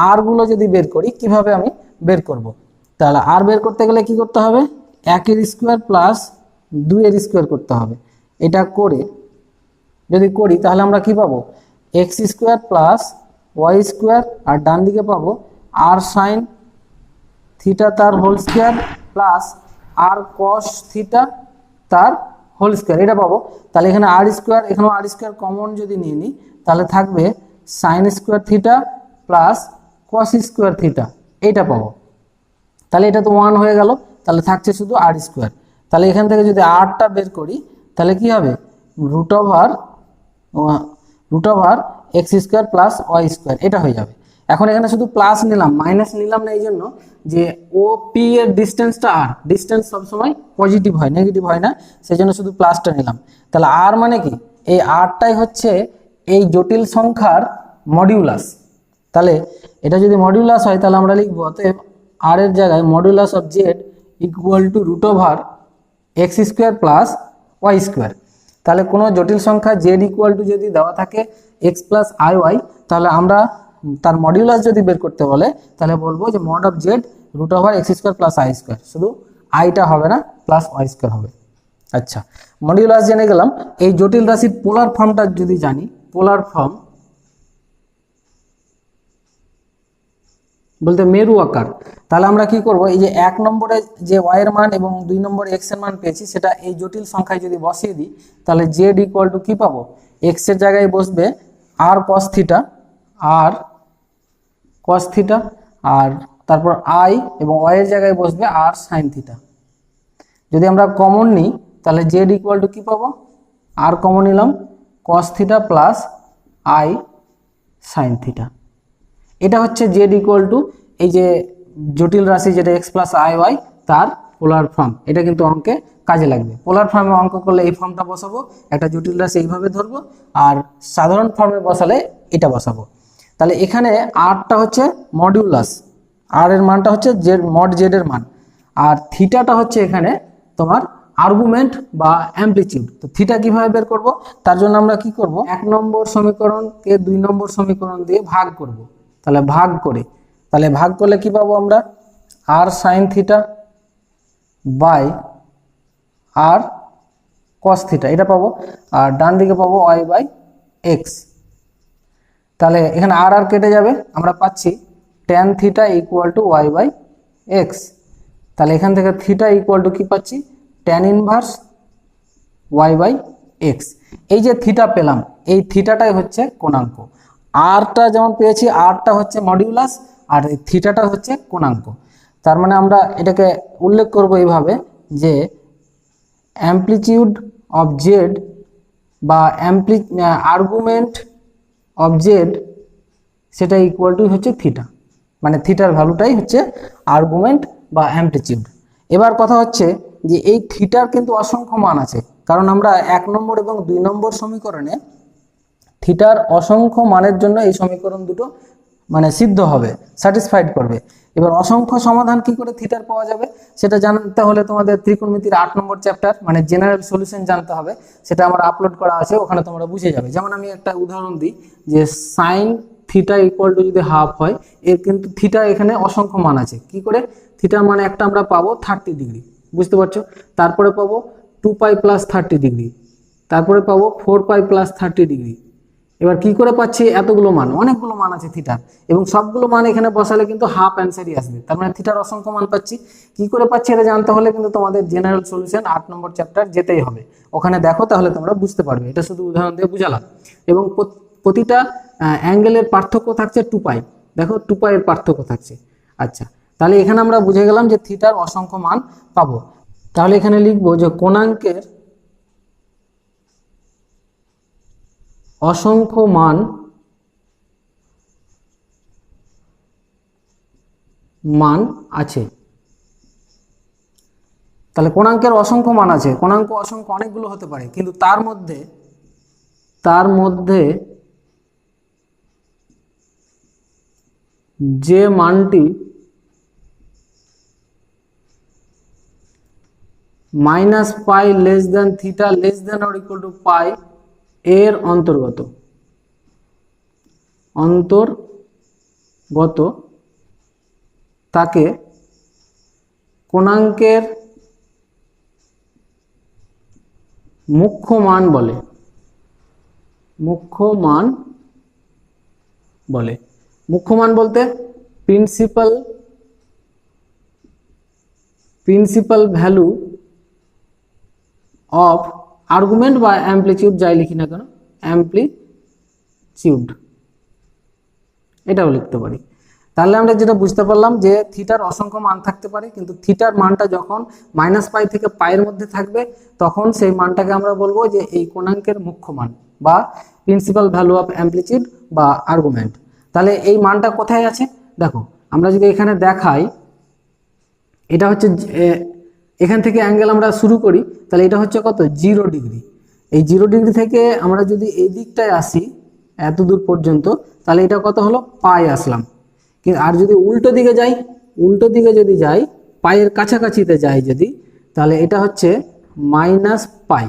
আর গুলো যদি বের করি, কিভাবে আমি বের করব? তাহলে আর বের করতে গেলে কি করতে হবে? 1 এর স্কোয়ার প্লাস 2 এর স্কোয়ার করতে হবে। এটা করে যদি করি তাহলে আমরা কি পাবো? X square plus Y square, আর ডান দিকে পাবো আর সাইন থিটা তার whole square plus R cos theta তার হোল স্কোয়ার, এটা পাবো। তাহলে এখানে আর স্কোয়ার, এখানেও আর স্কোয়ার কমন যদি নিয়ে নিই, তাহলে থাকবে sign square theta plus cos square theta, এইটা পাবো। তাহলে এটা তো 1 হয়ে গেল, তাহলে থাকছে শুধু আর স্কোয়ার। তাহলে এখান থেকে যদি আরটা বের করি তাহলে কি হবে? Root over x square plus Y square, এটা হয়ে যাবে। এখন এখানে শুধু প্লাস নিলাম, মাইনাস নিলাম না, এই জন্য যে ও পি এর ডিস্টেন্সটা আর, ডিস্টেন্স সবসময় পজিটিভ হয়, নেগেটিভ হয় না, সেই জন্য শুধু প্লাসটা নিলাম। তাহলে আর মানে কি? এই আরটাই হচ্ছে এই জটিল সংখ্যার মডিউলাস। তাহলে এটা যদি মডিউলাস হয় তাহলে আমরা লিখবো অতএব আর এর জায়গায় modulus of z equal to root over x square plus Y square. তাহলে কোনো জটিল সংখ্যা জেড ইকুয়াল টু যদি দেওয়া থাকে এক্স প্লাস আই ওয়াই, তাহলে আমরা তার মডিউলাস যদি বের করতে বলে তাহলে বলবো যে mod of z root over x square plus i square, শুধু আইটা হবে না, প্লাস ওয়াই স্কোয়ার হবে। আচ্ছা, মডিউলাস জেনে গেলাম। এই জটিল রাশির পোলার ফর্মটা যদি জানি, পোলার ফর্ম বলতে মেরু আকার। তাহলে আমরা কি করব, এই যে 1 নম্বরে যে y এর মান এবং 2 নম্বরে x এর মান পেয়েছি সেটা এই জটিল সংখ্যায় যদি বসিয়ে দিই, তাহলে z ইকুয়াল টু কি পাবো, x এর জায়গায় বসবে r cos থিটা, r cos থিটা, আর তারপর i এবং y এর জায়গায় বসবে r sin থিটা। যদি আমরা কমন নিই তাহলে z ইকুয়াল টু কি পাবো, r কমন নিলাম cos theta plus i sin theta. এটা হচ্ছে z ইকুয়াল টু এই যে জটিল রাশি যেটা x প্লাস আই ওয়াই তার পোলার ফর্ম। এটা কিন্তু অঙ্কে কাজে লাগবে। পোলার ফর্মে অঙ্ক করলে এই ফর্মটা বসাবো, একটা জটিল রাশি এইভাবে ধরবো, আর সাধারণ ফর্মে বসালে এটা বসাবো। তাহলে এখানে আরটা হচ্ছে মডিউলাস, আর এর মানটা হচ্ছে জেড মড জেড এর মান, আর থিটাটা হচ্ছে এখানে তোমার আর্গুমেন্ট বা অ্যামপ্লিটিউড। তো থিটা কিভাবে বের করব, তার জন্য আমরা কি করব, 1 নম্বর সমীকরণকে 2 নম্বর সমীকরণ দিয়ে ভাগ করব। তাহলে ভাগ করে, তাহলে ভাগ করলে কি পাবো আমরা, R sine theta by R cos theta এটা পাবো, আর ডান দিকে পাবো ওয়াই বাই এক্স। তাহলে এখানে আর আর কেটে যাবে, আমরা পাচ্ছি tan theta equal to y by x. তাহলে এখান থেকে থিটা ইকুয়াল টু কি পাচ্ছি, tan inverse y by x. এই যে থিটা পেলাম, এই থিটাটাই হচ্ছে কোণাঙ্ক। আরটা যেমন পেয়েছি, আরটা হচ্ছে মডিউলাস, আর এই থিটাটা হচ্ছে কোণাঙ্ক। তার মানে আমরা এটাকে উল্লেখ করব এইভাবে যে অ্যামপ্লিটিউড অফ জেড বা আর্গুমেন্ট অফ জেড সেটা ইকুয়াল টু হচ্ছে থিটা, মানে থিটার ভ্যালুটাই হচ্ছে আর্গুমেন্ট বা অ্যামপ্লিটিউড। এবার কথা হচ্ছে যে এই থিটার কিন্তু অসংখ্য মান আছে, কারণ আমরা 1 নম্বর এবং 2 নম্বর সমীকরণে থিটার অসংখ্য মানের জন্য এই সমীকরণ দুটো মানে সিদ্ধ হবে, স্যাটিসফাইড করবে। এবার অসংখ্য সমাধান কি করে থিটার পাওয়া যাবে সেটা জানতে হলে তোমাদের ত্রিকোণমিতির 8 নম্বর চ্যাপ্টার মানে জেনারেল সলিউশন জানতে হবে। সেটা আমার আপলোড করা আছে, ওখানে তোমরা বুঝে যাবে। যেমন আমি একটা উদাহরণ দিই যে সাইন থিটা ইকুয়াল টু যদি হাফ হয়, এর কিন্তু থিটা এখানে অসংখ্য মান আছে। কি করে, থিটার মানে একটা আমরা পাবো 30 ডিগ্রি, বুঝতে পারছো, তারপরে পাবো 2 পাই প্লাস 30 ডিগ্রি, তারপরে পাবো 4 পাই প্লাস 30 ডিগ্রি। এবার কি করে পাচ্ছি এতগুলো মান, অনেকগুলো মান আছে থিটার, এবং সবগুলো মান এখানে বসালে কিন্তু হাফ অ্যান্সারই আসবে। তার মানে থিটার অসংখ্য মান পাচ্ছি। কি করে পাচ্ছি এটা জানতে হলে কিন্তু তোমাদের জেনারেল সলিউশন 8 নম্বর চ্যাপ্টার যেতেই হবে, ওখানে দেখো, তাহলে তোমরা বুঝতে পারবে। এটা শুধু উদাহরণ দিয়ে বুঝালাম। এবং প্রতিটা অ্যাঙ্গেলের পার্থক্য থাকছে 2 পাই, দেখো 2 পাই এর পার্থক্য থাকছে। আচ্ছা, তাহলে এখানে আমরা বুঝে গেলাম যে থিটার অসংখ্য মান পাবো। তাহলে এখানে লিখবো যে কোণাঙ্কের অসংখ্য মান আছে। তাহলে কোণাঙ্কের অসংখ্য মান আছে, কোণাঙ্ক অসংখ্য অনেকগুলো হতে পারে, কিন্তু তার মধ্যে যে মানটি minus pi less than theta less than or equal to pi এর অন্তর্গত তাকে কোণাঙ্কের মুখ্য মান বলে। মুখ্য মান বলতে প্রিন্সিপাল ভ্যালু অফ আর্গুমেন্ট বা অ্যামপ্লিটিউড, যাই লিখি না কেন, অ্যামপ্লিটিউড এটাও লিখতে পারি। তাহলে আমরা যেটা বুঝতে পারলাম যে থিটার অসংখ্য মান থাকতে পারে, কিন্তু থিটার মানটা যখন মাইনাস পাই থেকে পাইয়ের মধ্যে থাকবে তখন সেই মানটাকে আমরা বলবো যে এই কোণাঙ্কের মুখ্য মান বা প্রিন্সিপাল ভ্যালু অফ অ্যামপ্লিটিউড বা আর্গুমেন্ট। তাহলে এই মানটা কোথায় আছে দেখো, আমরা যদি এখানে দেখাই, এটা হচ্ছে এখান থেকে অ্যাঙ্গেল আমরা শুরু করি, তাহলে এটা হচ্ছে কত, 0 ডিগ্রি। এই 0 ডিগ্রি থেকে আমরা যদি এই দিকটায় আসি এত দূর পর্যন্ত, তাহলে এটা কত হলো, পাই আসলাম। কিন্তু আর যদি উল্টো দিকে যদি যাই, পাইয়ের কাছাকাছিতে যাই যদি, তাহলে এটা হচ্ছে মাইনাস পাই,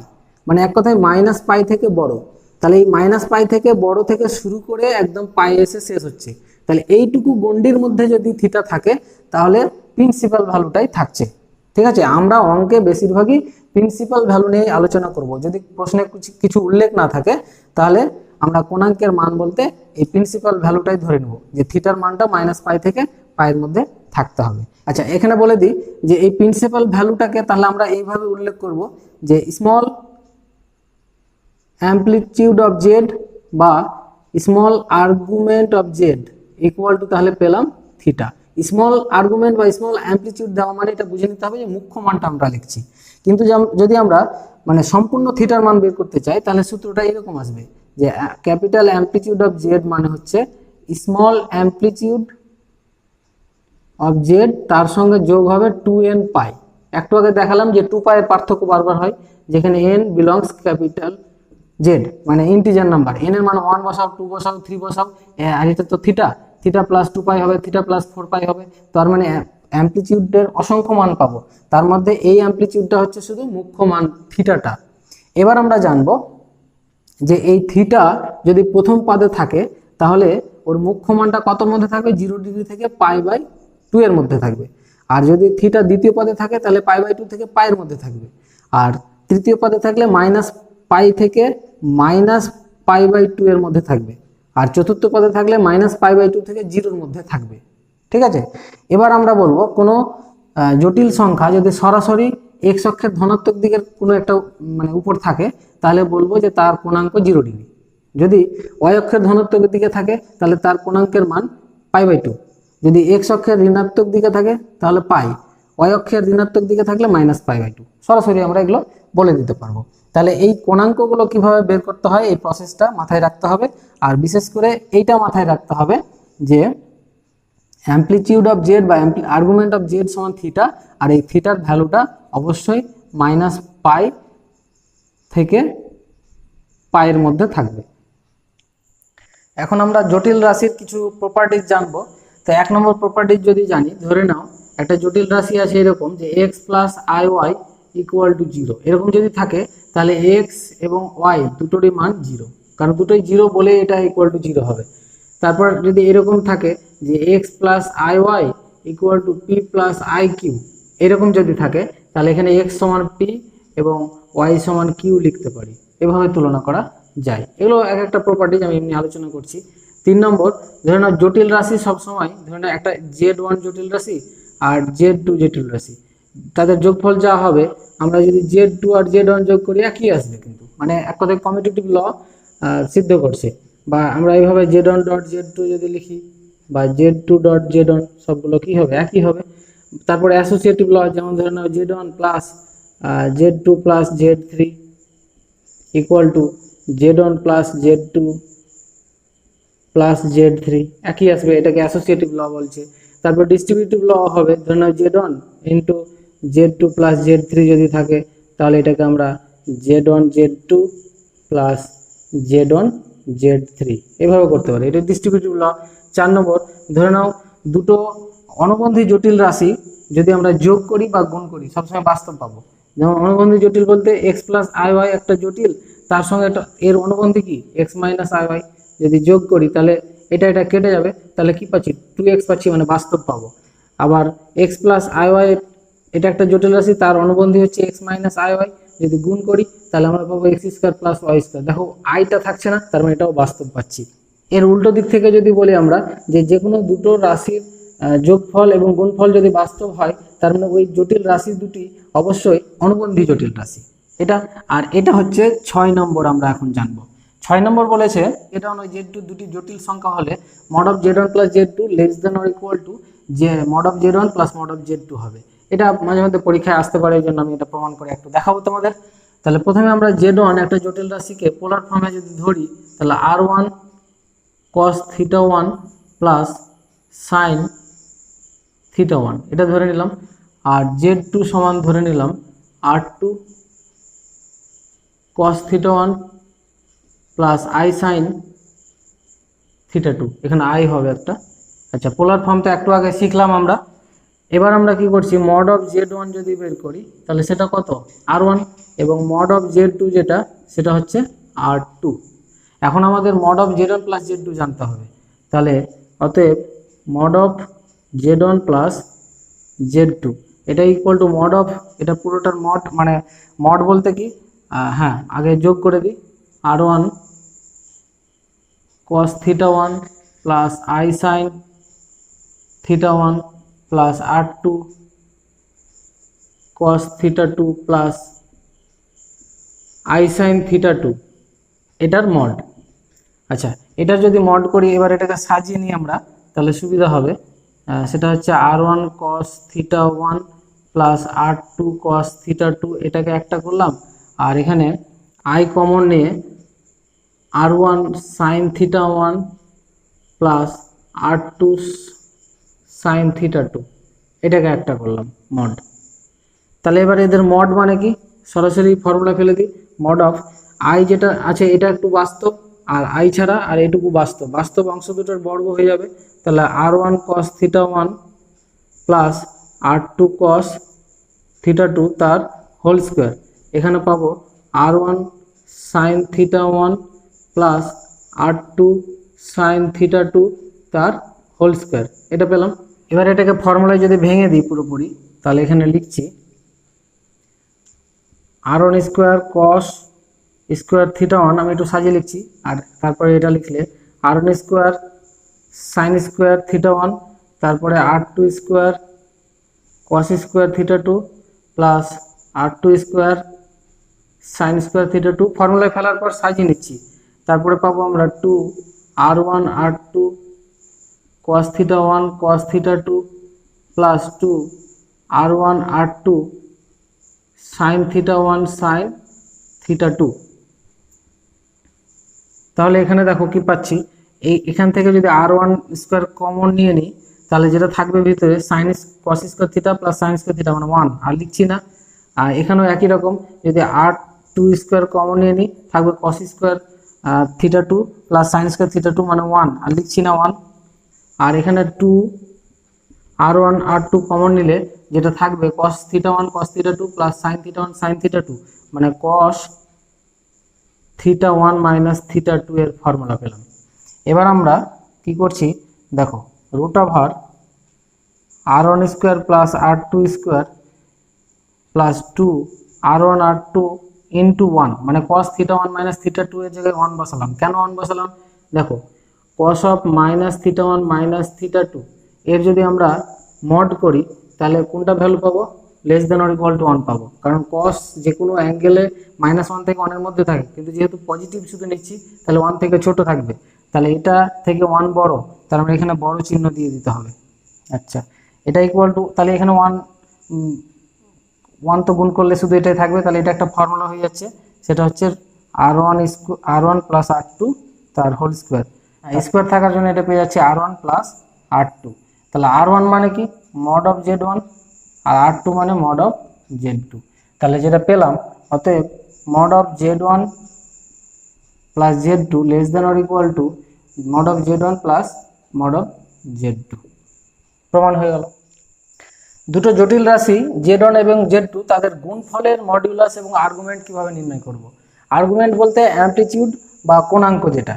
মানে এক কথায় মাইনাস পাই থেকে বড়। তাহলে এই মাইনাস পাই থেকে বড় থেকে শুরু করে একদম পাই এসে শেষ হচ্ছে। তাহলে এইটুকু গণ্ডির মধ্যে যদি থিটা থাকে তাহলে প্রিন্সিপাল ভ্যালুটাই থাকছে। ঠিক আছে, আমরা অঙ্কে বেশিরভাগই প্রিন্সিপাল ভ্যালু নিয়ে আলোচনা করব। যদি প্রশ্নে কিছু উল্লেখ না থাকে তাহলে আমরা কোণাঙ্কের মান বলতে এই প্রিন্সিপাল ভ্যালুটাই ধরে নেব, যে থিটার মানটা মাইনাস পাই থেকে পায়ের মধ্যে থাকতে হবে। আচ্ছা, এখানে বলে দিই যে এই প্রিন্সিপাল ভ্যালুটাকে তাহলে আমরা এইভাবে উল্লেখ করব যে স্মল অ্যাম্পলিটিউড অফ জেড বা small argument of z equal two তাহলে পেলাম থিটা। স্মল আর্গুমেন্ট বা স্মল অ্যাম্পলিটিউড দেওয়া মানে এটা বুঝে নিতে হবে যে মুখ্য মানটা আমরা লিখছি, কিন্তু যদি আমরা মানে সম্পূর্ণ থিটার মান বের করতে চাই তাহলে সূত্রটা এরকম আসবে যে ক্যাপিটাল অ্যাম্পলিটিউড অফ জেড মানে হচ্ছে স্মল অ্যাম্পলিটিউড অফ জেড তার সঙ্গে যোগ হবে 2n পাই। একটু আগে দেখালাম যে 2 পাই এর পার্থক্য বারবার হয়, যেখানে n বিলংস ক্যাপিটাল জেড মানে ইন্টিজার নাম্বার, n এর মান 1 বসাও, 2 বসাও, 3 বসাও, আর এটা তো থিটা, থিটা প্লাস 2 পাই হবে, থিটা প্লাস 4 পাই হবে, তার মানে অ্যাম্পলিটিউডের অসংখ্য মান পাবো, তার মধ্যে এই অ্যাম্পলিটিউডটা হচ্ছে শুধু মুখ্য মান থিটাটা। এবার আমরা জানবো যে এই থিটা যদি প্রথম পদে থাকে তাহলে ওর মুখ্য মানটা কতর মধ্যে থাকবে, 0 ডিগ্রি থেকে π/2 এর মধ্যে থাকবে। আর যদি থিটা দ্বিতীয় পদে থাকে তাহলে π/2 থেকে পায়ের মধ্যে থাকবে। আর তৃতীয় পদে থাকলে -π থেকে -π/2 এর মধ্যে থাকবে। আর চতুর্থ পদে থাকলে -π/2 থেকে 0 এর মধ্যে থাকবে। ঠিক আছে, এবার আমরা বলবো কোনো জটিল সংখ্যা যদি সরাসরি এক্স অক্ষের ধনাত্মক দিকের কোনো একটা মানে উপর থাকে তাহলে বলবো যে তার কোণাঙ্ক 0 ডিগ্রি। যদি ওয়াই অক্ষের ধনাত্মক দিকে থাকে তাহলে তার কোণাঙ্কের মান π/2। যদি এক্স অক্ষের ঋণাত্মক দিকে থাকে তাহলে পাই, ওয়াই অক্ষের ঋণাত্মক দিকে থাকলে -π/2। সরাসরি আমরা এগুলো বলে দিতে পারবো। তাহলে এই কোণাঙ্কগুলো কিভাবে বের করতে হয় এই প্রসেসটা মাথায় রাখতে হবে। আর বিশেষ করে এইটা মাথায় রাখতে হবে যে অ্যাম্পলিটিউড অফ জেড বা আর্গুমেন্ট অফ জেড সমান থিটা, আর এই থিটার ভ্যালুটা অবশ্যই -π থেকে পায়ের মধ্যে থাকবে। এখন আমরা জটিল রাশির কিছু প্রপার্টিজ জানবো। তো 1 নম্বর প্রপার্টিজ যদি জানি, ধরে নাও একটা জটিল রাশি আছে এরকম যে x + iy = 0, এরকম যদি থাকে তাহলে x এবং y দুটোরই মান 0, কারণ দুটোই 0 বলে এটা = 0 হবে। তারপর যদি এরকম থাকে যে x + iy = p + iq, এরকম যদি থাকে তাহলে এখানে x সমান p এবং y সমান q লিখতে পারি, এভাবে তুলনা করা যায়। এগুলো এক একটা প্রপার্টিজ আমি এমনি আলোচনা করছি। 3 নম্বর, ধরে নাও জটিল রাশি সবসময় ধরে নাও একটা z1 জটিল রাশি আর z2 জটিল রাশি, তাদের যোগফল যা হবে আমরা যদি z2 আর z1 যোগ করি একই আসবে, কিন্তু মানে এক কথায় কমিউটেটিভ ল সিদ্ধ করছে। বা আমরা এইভাবে z1.z2 যদি লিখি বা z2.z1 সবগুলো কি হবে, একই হবে। তারপরে অ্যাসোসিয়েটিভ ল, যেমন ধরে নাও z1 + z2 + z3 = z1 + z2 + z3, একই আসবে, এটাকে অ্যাসোসিয়েটিভ ল বলছে। তারপর ডিস্ট্রিবিউটিভ ল হবে, ধরে নাও z1 * z2 + z3 যদি থাকে তাহলে এটাকে আমরা z1 z2 + z1 z3 এভাবে করতে পারি, এটা ডিস্ট্রিবিউটিভ ল। 4 নম্বর, ধরে নাও দুটো অনুবন্ধী জটিল রাশি যদি আমরা যোগ করি বা গুণ করি সবসময় বাস্তব পাবো। যেমন অনুবন্ধী জটিল বলতে x + iy একটা জটিল, তার সঙ্গে এর অনুবন্ধী কি x - iy, যদি যোগ করি তাহলে এটা কেটে যাবে, তাহলে কি পাচ্ছি 2x পাচ্ছি, মানে বাস্তব পাবো। আবার x + iy এটা একটা জটিল রাশি, তার অনুবন্ধী হচ্ছে x - iy, যদি গুণ করি তাহলে আমরা পাবো x² + y²। দেখো আইটা থাকছে না, তার মানে এটাও বাস্তব পাচ্ছি। এর উল্টো দিক থেকে যদি বলি আমরা যে কোনো দুটো রাশির যোগফল এবং গুণফল যদি বাস্তব হয় তার মানে ওই জটিল রাশি দুটি অবশ্যই অনুবন্ধী জটিল রাশি। এটা হচ্ছে 6 নম্বর আমরা এখন জানবো। 6 নম্বর বলেছে এটা নয় z2 দুটি জটিল সংখ্যা হলে mod of z1 + z2 <= যে mod of z1 + mod of z2 হবে। এটা মাঝে মধ্যে পরীক্ষায় আসতে পারে, এই জন্য আমি এটা প্রমাণ করে একটু দেখাবো তোমাদের। তাহলে প্রথমে আমরা z1 একটা জটিল রাশিকে পোলার ফর্মে যদি ধরি তাহলে r1 cos θ1 + sin θ1 এটা ধরে নিলাম, আর z2 সমান ধরে নিলাম r2 cos θ1 + i sin θ2, এখানে i হবে একটা। আচ্ছা, পোলার ফর্মটা একটু আগে শিখলাম আমরা। এবার আমরা কি করছি, mod of z1 যদি বের করি তাহলে সেটা কত r1 এবং mod of z2 যেটা সেটা হচ্ছে r2। এখন আমাদের mod of z1 + z2 জানতে হবে, তাহলে অতএব mod of z1 + z2 এটা = mod of, এটা পুরোটার mod, মানে mod বলতে কি হ্যাঁ আগে যোগ করে দিই, r1 cos θ1 + i sin theta one plus R two cos theta two plus I sine theta two, এটার মড। আচ্ছা, এটা যদি মড করি, এবার এটাকে সাজিয়ে নিই আমরা, তাহলে সুবিধা হবে। সেটা হচ্ছে আর one cos theta one plus আর টু কস থিটা টু, এটাকে একটা করলাম, আর এখানে আই কমন নিয়ে R one sine theta one plus আর টু সাইন থিটা টু, এটাকে একটা করলাম মড। তাহলে এবার এদের মড মানে কি, সরাসরি ফর্মুলা ফেলে দিই। মড অফ আই যেটা আছে এটা একটু বাস্তব, আর আই ছাড়া আর এটুকু বাস্তব, বাস্তব অংশ দুটোর বর্গ হয়ে যাবে। তাহলে আর one cos theta one plus আর টু কস থিটা টু তার হোল স্কোয়ার, এখানে পাবো R one sine theta one plus আর টু সাইন থিটা টু তার হোল স্কোয়ার, এটা পেলাম। এবার এটাকে ফর্মুলায় যদি ভেঙে দিই পুরোপুরি, তাহলে এখানে লিখছি R one square cos square theta one, আমি একটু সাজিয়ে লিখছি, আর তারপরে এটা লিখলে R one square sine square theta one, তারপরে R two square cos square theta two plus আর two square sine square theta two, ফর্মুলায় ফেলার পর সাজিয়ে নিচ্ছি। তারপরে পাবো আমরা টু আর ওয়ান আর two cos theta one cos theta two plus two R one আর two sine theta one sine theta two. তাহলে এখানে দেখো কি পাচ্ছি, এখান থেকে যদি আর ওয়ান স্কোয়ার কমন নিয়ে নিই, তাহলে যেটা থাকবে ভিতরে সাইন কস square theta plus sine square theta মানে ওয়ান, আর লিখছি না। আর এখানেও একই রকম, যদি আর টু স্কোয়ার কমন নিয়ে নিই, থাকবে cos square theta two plus sine square theta two মানে ওয়ান, আর লিখছি না ওয়ান। আর এখানে টু আর ওয়ান আর টু কমন নিলে যেটা থাকবে cos theta one cos theta two plus sine theta one sine theta two মানে cos theta one minus theta two এর ফর্মুলা পেলাম। এবার আমরা কি করছি দেখো, root over R one square plus আর two square plus two R one আর two into one, মানে cos theta one minus theta two এর জায়গায় ওয়ান বসালাম। কেন ওয়ান বসালাম দেখো, cos of minus theta one minus theta two এর যদি আমরা মড করি, তাহলে কোনটা ভ্যালু পাবো, less than or equal to one পাবো, কারণ কস যে কোনো অ্যাঙ্গেলে মাইনাস ওয়ান থেকে ওয়ানের মধ্যে থাকে, কিন্তু যেহেতু পজিটিভ শুধু নিচ্ছি তাহলে ওয়ান থেকে ছোট থাকবে, তাহলে এটা থেকে ওয়ান বড়, তার মানে এখানে বড় চিহ্ন দিয়ে দিতে হবে। আচ্ছা, এটা ইকুয়াল টু, তাহলে এখানে ওয়ান ওয়ান তো গুণ করলে শুধু এটাই থাকবে, তাহলে এটা একটা ফর্মুলা হয়ে যাচ্ছে, সেটা হচ্ছে আর ওয়ান প্লাস আর টু তার হোল স্কোয়ার। স্কোয়ার থাকার জন্য এটা পেয়ে যাচ্ছে আর ওয়ান প্লাস আর টু। তাহলে আর ওয়ান মানে কি মড অফ জেড ওয়ান, আর আর টু মানে মড অফ জেড টু। তাহলে যেটা পেলাম, অতএব mod of z one plus z two less than or equal to mod of z one plus mod of Z two. প্রমাণ হয়ে গেল। দুটো জটিল রাশি জেড ওয়ান এবং জেড টু, তাদের গুণফলের মডিউলাস এবং আর্গুমেন্ট কিভাবে নির্ণয় করব। আর্গুমেন্ট বলতে অ্যামপ্লিটিউড বা কোণাঙ্ক যেটা।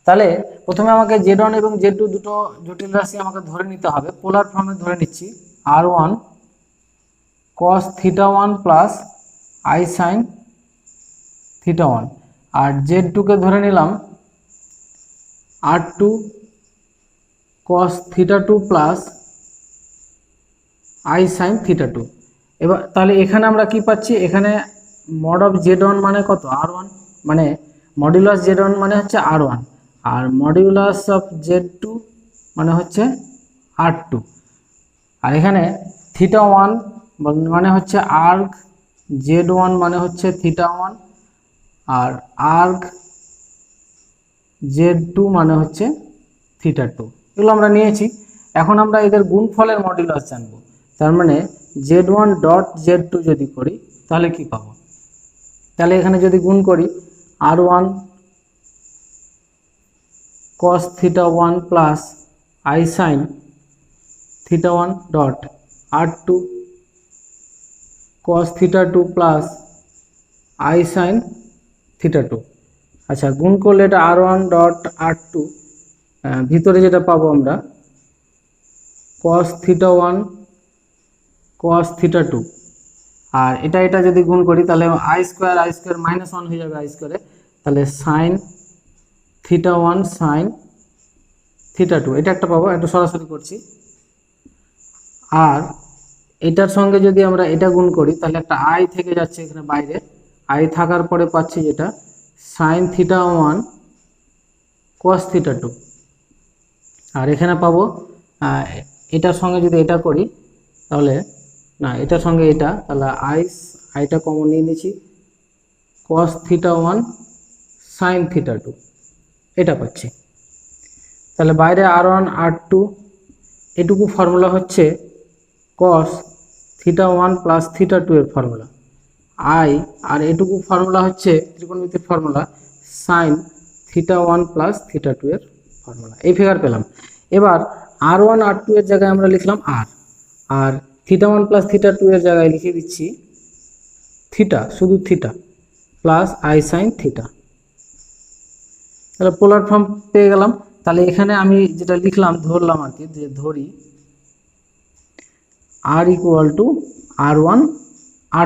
তাহলে প্রথমে আমাকে জেড ওয়ান এবং জেড টু দুটো জটিল রাশি আমাকে ধরে নিতে হবে, পোলার ফর্মে ধরে নিচ্ছি R one cos theta one plus I sine theta one, আর জেড টুকে ধরে নিলাম R two cos theta two plus I sine theta two. এবার তাহলে এখানে আমরা কি পাচ্ছি, এখানে মড অফ জেড ওয়ান মানে কত আর ওয়ান, মানে মডিউলাস জেড ওয়ান মানে হচ্ছে আর ওয়ান, আর মডিউলাস অফ জেড টু মানে হচ্ছে আর টু, আর এখানে থিটা ওয়ান মানে হচ্ছে আর্গ জেড ওয়ান মানে হচ্ছে থিটা ওয়ান, আর আর্গ জেড টু মানে হচ্ছে থিটা টু। এগুলো আমরা নিয়েছি। এখন আমরা এদের গুণফলের মডিউলাস জানবো। তার মানে z one dot z two যদি করি তাহলে কি পাবো, তাহলে এখানে যদি গুণ করি R one cos theta one plus I sine theta one dot R two cos theta two plus I sine theta two. আচ্ছা, গুণ করলে এটা R one dot R two, ভিতরে যেটা পাবো আমরা cos theta one cos theta two, আর এটা যদি গুণ করি তাহলে আই স্কোয়ার মাইনাস ওয়ান হয়ে যাবে আই স্কোয়ারে, তাহলে sine theta one sine theta two, এটা একটা পাবো। একটু সরাসরি করছি, আর এটার সঙ্গে যদি আমরা এটা গুণ করি তাহলে একটা আই থেকে যাচ্ছে এখানে বাইরে, আই থাকার পরে পাচ্ছি যেটা সাইন থিটা 1 কস থিটা 2। আর এখানে পাবো এটার সঙ্গে যদি এটা করি তাহলে না, এটার সঙ্গে এটা, তাহলে আইটা কমন নিয়ে নিচ্ছি, কস থিটা 1 সাইন থিটা 2 এটা পাচ্ছি। তাহলে বাইরে R1 R2 এটুকু ফর্মুলা হচ্ছে কস থিটা 1 প্লাস থিটা 2 এর ফর্মুলা, আই আর এটুকু ফর্মুলা হচ্ছে ত্রিকোণমিতির formula sine theta 1 plus theta 2 এর ফর্মুলা। এই ফিগার পেলাম। এবার R1 R2 এর জায়গায় আমরা লিখলাম আর থিটা 1 প্লাস থিটা 2 এর জায়গায় লিখে দিচ্ছি থিটা, শুধু theta plus I sine theta. তাহলে পোলার ফর্ম পেয়ে গেলাম। তাহলে এখানে আমি যেটা লিখলাম, ধরলাম আর কি, যে ধরি R equal to R1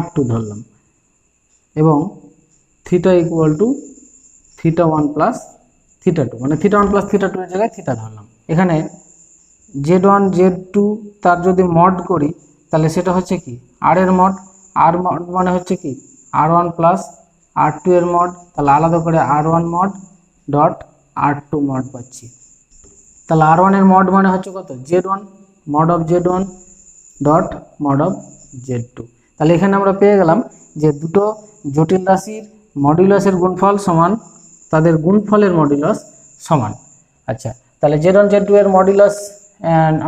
R2 ধরলাম এবং theta equal to theta 1 plus theta 2, মানে থিটা 1 প্লাস থিটা 2 এর জায়গায় থিটা ধরলাম। এখানে Z1 Z2 তার যদি মড করি তাহলে সেটা হচ্ছে কি R এর মড, R মড মানে হচ্ছে কি R1 প্লাস R2 এর মড, তাহলে আলাদা করে R1 mod dot R2 mod পাচ্ছি। তাহলে R1 এর মড মানে হচ্ছে কত Z1 mod of Z1 dot mod of Z2। তাহলে এখানে আমরা পেয়ে গেলাম যে দুটো জটিল রাশির মডুলাসের গুণফল সমান, তাদের গুণফলের মডুলাস সমান। আচ্ছা, তাহলে Z1 Z2 এর মডুলাস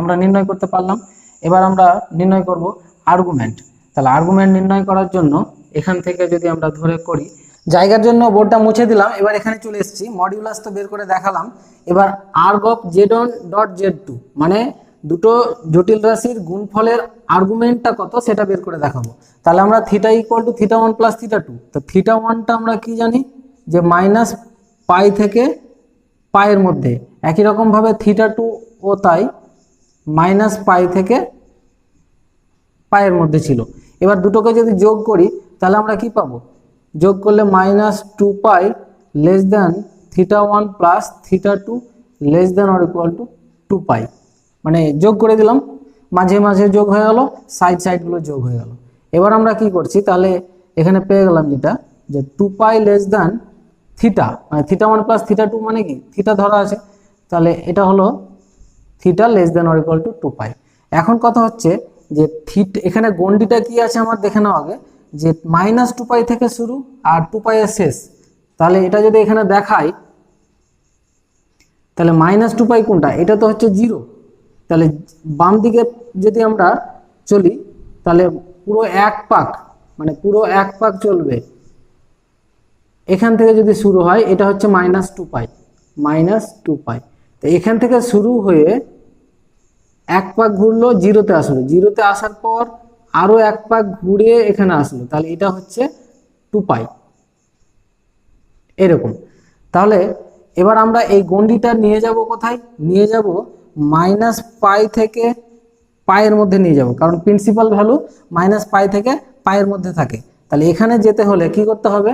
আমরা নির্ণয় করতে পারলাম। এবার আমরা নির্ণয় করব আর্গুমেন্ট। তাহলে আর্গুমেন্ট নির্ণয় করার জন্য এখান থেকে যদি আমরা ধরে করি, জায়গার জন্য বোর্ডটা মুছে দিলাম, এবার এখানে চলে এসেছি, মডিউলাস তো বের করে দেখালাম। এবার erg of Z1 dot Z2 মানে দুটো জটিল রাশির গুণফলের আর্গুমেন্টটা কত সেটা বের করে দেখাবো। তাহলে আমরা theta equal to theta 1 plus theta 2, তো থিটা 1টা আমরা কি জানি যে মাইনাস পাই থেকে পায়ের মধ্যে, একই রকমভাবে থিটা 2 ও তাই মাইনাস পাই থেকে পায়ের মধ্যে ছিল। এবার দুটোকে যদি যোগ করি তাহলে আমরা কি পাবো, যোগ করলে minus 2 pi less than theta 1 plus theta 2 less than or equal two 2 পাই, মানে যোগ করে দিলাম, মাঝে মাঝে যোগ হয়ে গেল, সাইডগুলো যোগ হয়ে গেল। এবার আমরা কি করছি, তাহলে এখানে পেয়ে গেলাম যেটা যে 2 পাই লেস দেন থিটা, মানে থিটা 1 প্লাস থিটা 2 মানে কি থিটা ধরা আছে, তাহলে এটা হলো theta less than or equal two 2 পাই। এখন কথা হচ্ছে যে থিটা, এখানে গন্ডিটা কি আছে আমার দেখে নাও আগে, যে মাইনাস 2 পাই থেকে শুরু আর 2 পাই এর শেষ। তাহলে এটা যদি এখানে দেখাই তাহলে মাইনাস 2 পাই কোনটা, এটা তো হচ্ছে 0। তাহলে বাম দিকে যদি আমরা চলি তাহলে পুরো এক পাক, মানে পুরো এক পাক চলবে, এখান থেকে যদি শুরু হয় এটা হচ্ছে মাইনাস 2 পাই, মাইনাস 2 পাই। তো এখান থেকে শুরু হয়ে এক পাক ঘুরলো, জিরোতে আসলো, জিরোতে আসার পর আরো এক পাক ঘুরে এখানে আসলো, তাহলে এটা হচ্ছে 2 পাই এরকম। তাহলে এবার আমরা এই গন্ডিটা নিয়ে যাব কোথায়, নিয়ে যাব মাইনাস পাই থেকে পায়ের মধ্যে নিয়ে যাব, কারণ প্রিন্সিপাল ভ্যালু মাইনাস পাই থেকে পায়ের মধ্যে থাকে। তাহলে এখানে যেতে হলে কি করতে হবে,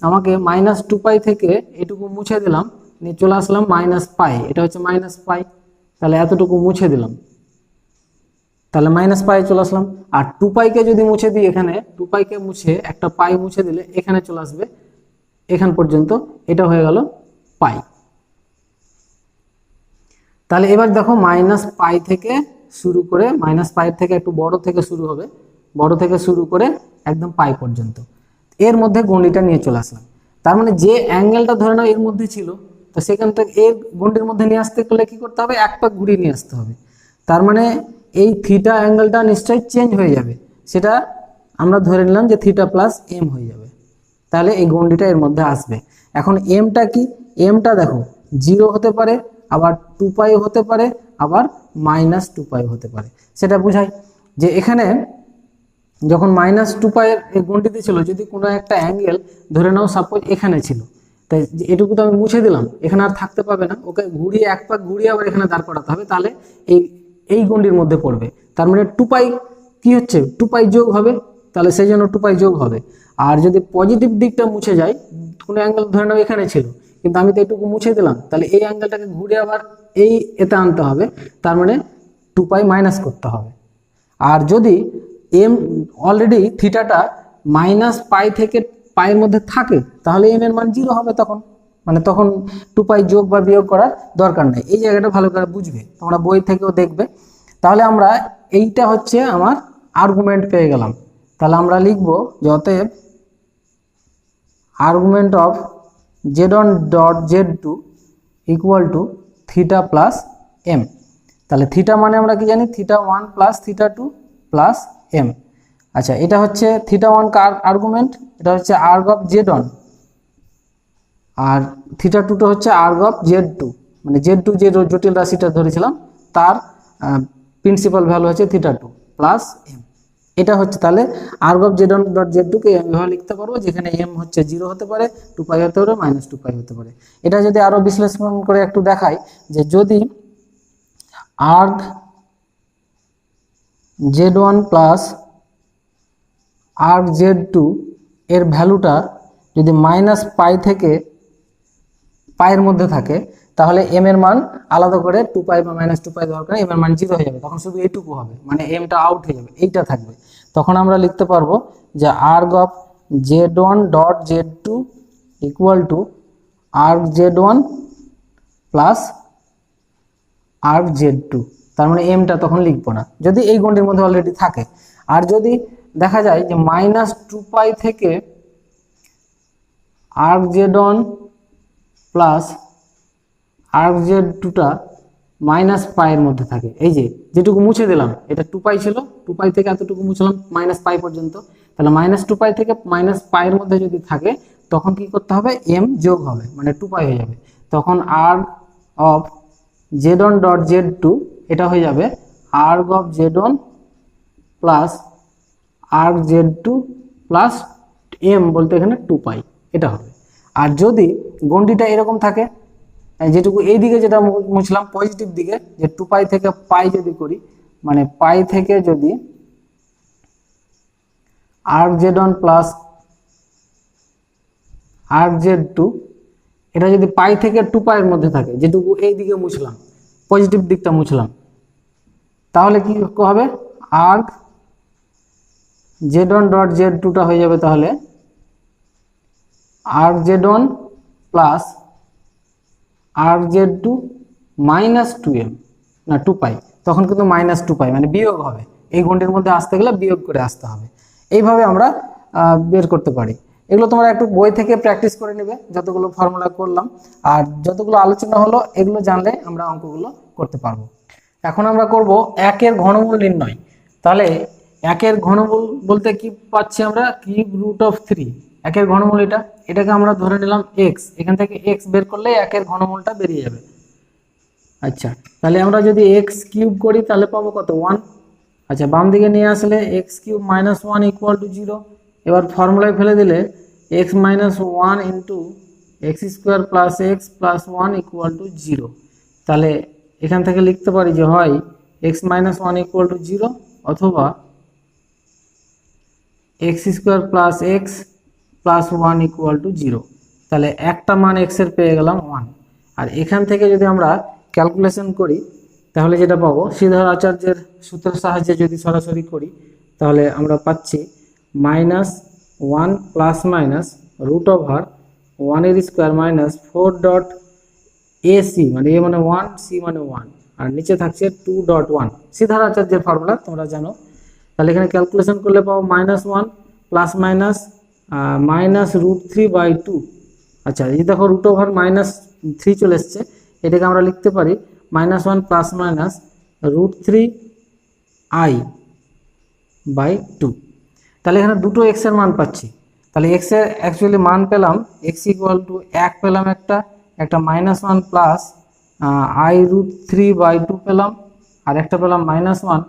আমাকে মাইনাস 2 পাই থেকে এটুকু মুছে দিলাম, নিয়ে চলে আসলাম মাইনাস পাই, এটা হচ্ছে মাইনাস পাই, তাহলে এতটুকু মুছে দিলাম, তাহলে মাইনাস পাই চলে আসলাম। আর 2 পাইকে যদি মুছে দিই, এখানে 2 পাইকে মুছে একটা পাই মুছে দিলে এখানে চলে আসবে এখান পর্যন্ত, এটা হয়ে গেল পাই। তাহলে এবার দেখো মাইনাস পাই থেকে শুরু করে, মাইনাস পাই থেকে একটু বড় থেকে শুরু হবে, বড় থেকে শুরু করে একদম পাই পর্যন্ত, এর মধ্যে গন্ডিটা নিয়ে চলে আসলাম। তার মানে যে অ্যাঙ্গেলটা ধরে নাও এর মধ্যে ছিল, তো সেখান থেকে এর গন্ডির মধ্যে নিয়ে আসতে গেলে কি করতে হবে, এক পাক ঘুরিয়ে নিয়ে আসতে হবে। তার মানে এই থিটা অ্যাঙ্গেলটা নিশ্চয়ই চেঞ্জ হয়ে যাবে, সেটা আমরা ধরে নিলাম যে থিটা প্লাস এম হয়ে যাবে, তাহলে এই গন্ডিটা এর মধ্যে আসবে। এখন এমটা কি, এমটা দেখো 0 হতে পারে, আবার 2 পাই হতে পারে, আবার মাইনাস 2 পাই হতে পারে। সেটা বুঝাই যে এখানে যখন মাইনাস 2 পাইয়ের এই গন্ডিতে ছিল, যদি কোনো একটা অ্যাঙ্গেল ধরে নাও সাপোজ এখানে ছিল, তাই এটুকু তো আমি মুছে দিলাম, এখানে আর থাকতে পাবে না, ওকে ঘুরিয়ে এক পাক ঘুরিয়ে আবার এখানে দাঁড় করাতে হবে, তাহলে এই গন্ডির মধ্যে পড়বে। তার মানে 2 পাই কি হচ্ছে, 2 পাই যোগ হবে, তাহলে সেই জন্য 2 পাই যোগ হবে। আর যদি পজিটিভ দিকটা মুছে যায়, কোনো অ্যাঙ্গেল ধরে নাও এখানে ছিল, কিন্তু আমি তো এটুকু মুছে দিলাম, তাহলে এই অ্যাঙ্গেলটাকে ঘুরে আবার এই এতে আনতে হবে, তার মানে 2 পাই মাইনাস করতে হবে। আর যদি এম অলরেডি থিটাটা মাইনাস পাই থেকে পাইয়ের মধ্যে থাকে তাহলে এম এর মান 0 হবে, তখন মানে তখন 2 পাই যোগ বা বিয়োগ করার দরকার নেই। এই জায়গাটা ভালো করে বুঝবে, তোমরা বই থেকেও দেখবে। তাহলে আমরা এইটা হচ্ছে আমার আর্গুমেন্ট পেয়ে গেলাম। তাহলে আমরা লিখব যে অতএব argument of z1 dot z2 equal to theta plus M. তাহলে থিটা মানে আমরা কি জানি, theta 1 plus theta 2 plus M. আচ্ছা, এটা হচ্ছে থিটা 1 কার আর্গুমেন্ট, এটা হচ্ছে erg of z1, R theta 2টা হচ্ছে আর্গ অফ z2, মানে z2 যে জটিল রাশিটা ধরেছিলাম তার প্রিন্সিপাল ভ্যালু হচ্ছে থিটা 2 প্লাস এম। এটা হচ্ছে তাহলে erg of z1 dot z2 কে এভাবে লিখতে পারবো, যেখানে m হচ্ছে 0 হতে পারে, 2 পাই হতে পারে, -2 পাই হতে পারে। এটা যদি আরো বিশ্লেষণ করে একটু দেখাই, যে যদি erg z1 plus arg z2 এর ভ্যালুটা যদি -পাই থেকে পাইয়ের মধ্যে থাকে, তাহলে এম এর মান আলাদা করে 2 পাই বা -2 পাই দরকার, এম এর মান 0 হয়ে যাবে, তখন শুধু এইটুকু হবে, মানে এমটা আউট হয়ে যাবে, এইটা থাকবে। তখন আমরা লিখতে পারবো যে erg of z1 dot z2 equal two erg z1 plus arg z2, তার মানে এমটা তখন লিখবো না যদি এই গণ্ডির মধ্যে অলরেডি থাকে। আর যদি দেখা যায় যে -2 পাই থেকে আর্গ z1 প্লাস আর্গ z2টা -পাইয়ের মধ্যে থাকে, এই যে যেটুকু মুছে দিলাম এটা 2 পাই ছিল, 2 পাই থেকে এতটুকু মুছলাম -পাই পর্যন্ত, তাহলে -2 পাই থেকে -পাইয়ের মধ্যে যদি থাকে তখন কি করতে হবে, এম যোগ হবে, মানে 2 পাই হয়ে যাবে। তখন erg of z1 dot z2 এটা হয়ে যাবে arg of z1 plus arg z2 plus M বলতে এখানে 2 পাই, এটা হবে। আর যদি গণ্ডিটা এরকম থাকে, যেটুকু এই দিকে যেটা মুছলাম পজিটিভ দিকে, যে 2 পাই থেকে পাই যদি করি, মানে পাই থেকে যদি erg z1 plus arg z2 এটা যদি পাই থেকে 2 পাইয়ের মধ্যে থাকে, যেটুকু এই দিকে মুছলাম পজিটিভ দিকটা মুছলাম, তাহলে কি হবে, আর্গ z1 ডট z2টা হয়ে যাবে তাহলে erg z1 plus arg z2 -2m না 2 পাই, তখন কিন্তু -2 পাই মানে বিয়োগ হবে, এই গণ্ডির মধ্যে আসতে গেলে বিয়োগ করে আসতে হবে। এইভাবে আমরা বের করতে পারি। এগুলো তোমরা একটু বই থেকে প্র্যাকটিস করে নেবে, যতগুলো ফর্মুলা করলাম আর যতগুলো আলোচনা হলো এগুলো জানলে আমরা অঙ্কগুলো করতে পারবো। এখন আমরা করব একের ঘনমূল নির্ণয়। তাহলে একের ঘনমূল বলতে কি পাচ্ছি আমরা, কিউব রুট অফ 3, একের ঘনমূল এটাকে আমরা ধরে নিলাম x, এখান থেকে x বের করলে একের ঘনমূলটা বেরিয়ে যাবে। আচ্ছা, তাহলে আমরা যদি x কিউব করি তাহলে পাবো কত, 1। আচ্ছা, বাম দিকে নিয়ে আসলে x কিউব -1 ইকুয়াল টু 0। এবার ফর্মুলায় ফেলে দিলে x - 1 into x square plus x plus 1 equal to 0। তাহলে এখান থেকে লিখতে পারি যে হয় x - 1 ইকুয়াল টু 0 অথবা x square plus x plus 1 equal to 0। তাহলে একটা মান x এর পেয়ে গেলাম 1। আর এখান থেকে যদি আমরা ক্যালকুলেশন করি তাহলে যেটা পাবো, শ্রীধর আচার্যের সূত্রের সাহায্যে যদি সরাসরি করি তাহলে আমরা পাচ্ছি -1 প্লাস মাইনাস রুট ওভার 1 এর স্কোয়ার মাইনাস 4 ডট ac, মানে a মানে 1, c মানে 1, আর নিচে থাকছে 2.1, শ্রীধর আচার্যের ফর্মুলা তোমরা জানো। তাহলে এখানে ক্যালকুলেশন করলে পাবো -1 প্লাস মাইনাস -√3/2। আচ্ছা, এই দেখো রুট ওভার -3 চলে এসছে, এটাকে আমরা লিখতে পারি -1 প্লাস মাইনাস √3i/2। তাহলে এখানে দুটো x এর মান পাচ্ছি। তাহলে x এর অ্যাকচুয়ালি মান পেলাম x ইকুয়াল টু 1 পেলাম, একটা -1 প্লাস i√3/2 পেলাম, আর একটা পেলাম -1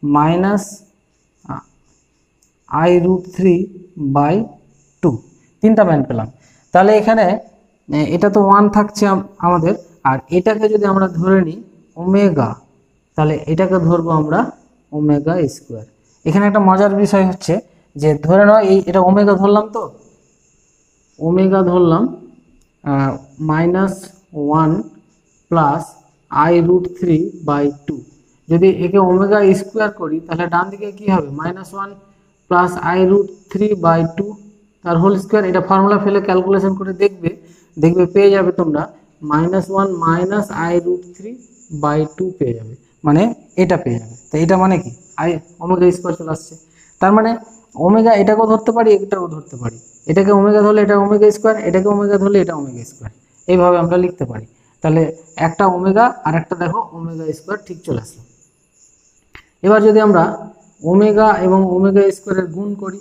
মাইনাস i√3/2, তিনটা মান পেলাম। তাহলে এখানে এটা তো 1 থাকছে আমাদের, আর এটাকে যদি আমরা ধরে নিই ওমেগা, তাহলে এটাকে ধরবো আমরা ওমেগা স্কোয়ার। এখানে একটা মজার বিষয় হচ্ছে যে ধরে নাও এটা ওমেগা ধরলাম, তো ওমেগা ধরলাম -1 প্লাস i√3/2, যদি একে ওমেগা স্কোয়ার করি তাহলে ডান দিকে কি হবে -1 প্লাস i√3/2 তার হোল স্কোয়ার। এটা ফর্মুলা ফেলে ক্যালকুলেশন করে দেখবে পেয়ে যাবে তোমরা -1 মাইনাস i√3/2 পেয়ে যাবে, মানে এটা পেয়ে যাবে। তো এটা মানে কি ওমেগা স্কোয়ার চলে আসছে। তার মানে ওমেগা এটাকেও ধরতে পারি, এটাকেও ধরতে পারি। এটাকে ওমেগা ধরলে এটা ওমেগা স্কোয়ার, এটাকে ওমেগা ধরলে এটা ওমেগা স্কোয়ার, এইভাবে আমরা লিখতে পারি। তাহলে একটা ওমেগা আর একটা দেখো ওমেগা স্কোয়ার ঠিক চলে আসলো। এবার যদি আমরা ওমেগা এবং ওমেগা স্কোয়ারের গুণ করি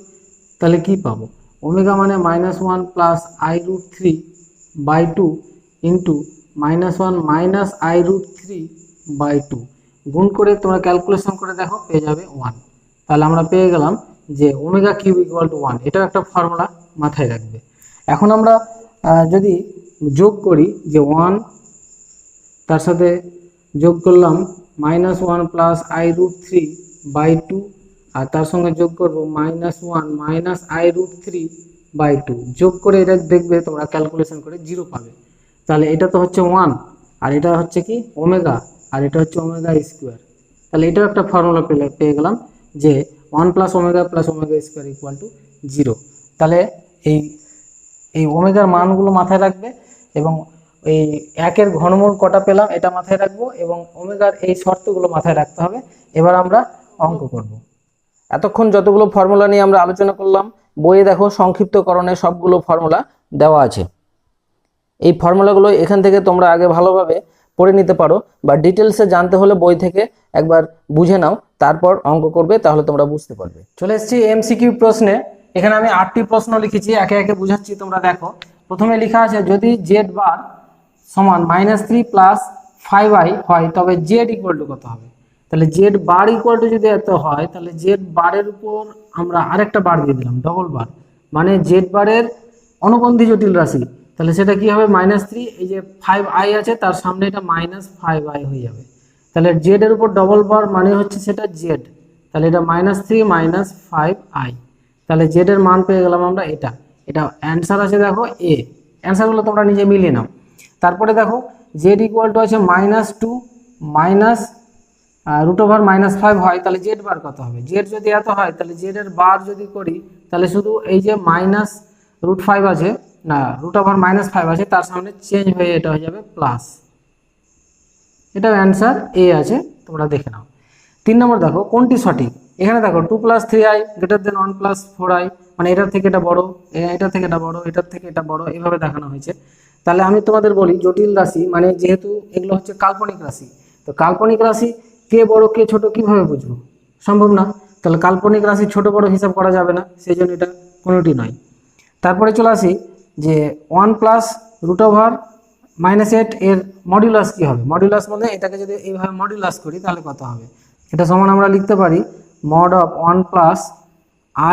তাহলে কি পাবো? ওমেগা মানে -1 plus i√3/2 into -1 minus i√3/2 গুণ করে তোমরা ক্যালকুলেশন করে দেখো পেয়ে যাবে 1। তাহলে আমরা পেয়ে গেলাম যে ওমেগা কিউব ইকুয়াল টু 1। এটাও একটা ফর্মুলা, মাথায় রাখবে। এখন আমরা যদি যোগ করি যে 1 তার সাথে যোগ করলাম -1 প্লাস i√3/2 আর তার সঙ্গে যোগ করব -1 মাইনাস i√3/2 যোগ করে এটা দেখবে তোমরা ক্যালকুলেশন করে 0 পাবে। তাহলে এটা তো হচ্ছে 1 আর এটা হচ্ছে কি ওমেগা আর এটা হচ্ছে ওমেগা স্কোয়ার। তাহলে এটাও একটা ফর্মুলা পেয়ে গেলাম যে 1 plus omega square equal to 0। তাহলে এই ওমেগার মানগুলো মাথায় রাখবে এবং এই একের ঘনমূল কটা পেলাম এটা মাথায় রাখবো এবং ওমেগার এই শর্তগুলো মাথায় রাখতে হবে। এবার আমরা অঙ্ক করব। এতক্ষণ যতগুলো ফর্মুলা নিয়ে আমরা আলোচনা করলাম, বইয়ে দেখো সংক্ষিপ্তকরণে সবগুলো ফর্মুলা দেওয়া আছে। এই ফর্মুলাগুলো এখান থেকে তোমরা আগে ভালোভাবে পড়ে নিতে পারো, বা ডিটেলসে জানতে হলে বই থেকে একবার বুঝে নাও, তারপর অঙ্ক করবে, তাহলে তোমরা বুঝতে পারবে। চলে এসেছি এমসিকিউ প্রশ্নে। এখানে আমি 8টি প্রশ্ন লিখেছি, একে একে বুঝাচ্ছি, তোমরা দেখো। প্রথমে লেখা আছে যদি জেড বার সমান -3 প্লাস 5i হয় তবে জেড ইকুয়াল টু কত হবে? তাহলে জেড বার ইকুয়াল টু যদি এত হয় তাহলে জেড বারের উপর আমরা আরেকটা বার দিয়ে দিলাম, ডবল বার, মানে জেড বারের অনুবন্ধী জটিল রাশি। তাহলে সেটা কি হবে? -3, এই যে 5i আছে তার সামনে এটা -5i হয়ে যাবে। তাহলে জেড এর উপর ডবল বার মানে হচ্ছে সেটা জেড, তাহলে এটা -3 মাইনাস 5i। তাহলে জেড এর মান পেয়ে গেলাম আমরা এটা অ্যান্সার আছে দেখো এ। অ্যান্সারগুলো তোমরা নিজে মিলিয়ে নাও। তারপরে দেখো জেড ইকুয়াল টু আছে -2 মাইনাস √5 হয় তাহলে জেড বার কত হবে? জেড যদি এত হয় তাহলে জেড এর বার যদি করি তাহলে শুধু এই যে -√5 আছে না √5 আছে তার সামনে চেঞ্জ হয়ে এটা হয়ে যাবে প্লাস। এটা অ্যান্সার এ আছে, তোমরা দেখে নাও। 3 নম্বর দেখো কোনটি সঠিক? এখানে দেখো 2 + 3i > 1 + 4i, মানে এটার থেকে এটা বড়, এটার থেকে এটা বড়, এটার থেকে এটা বড়, এইভাবে দেখানো হয়েছে। তাহলে আমি তোমাদের বলি জটিল রাশি মানে যেহেতু এগুলো হচ্ছে কাল্পনিক রাশি, তো কাল্পনিক রাশি কে বড় কে ছোট কিভাবে বুঝবো? সম্ভব না। তাহলে কাল্পনিক রাশি ছোট বড় হিসাব করা যাবে না, সেই জন্য এটা কোনোটি নয়। তারপরে চলে আসি যে 1 + √8 এর মডুলাস কি হবে? মডুলাস বলতে এটাকে যদি এইভাবে মডুলাস করি তাহলে কত হবে? এটা সমান আমরা লিখতে পারি mod of 1 +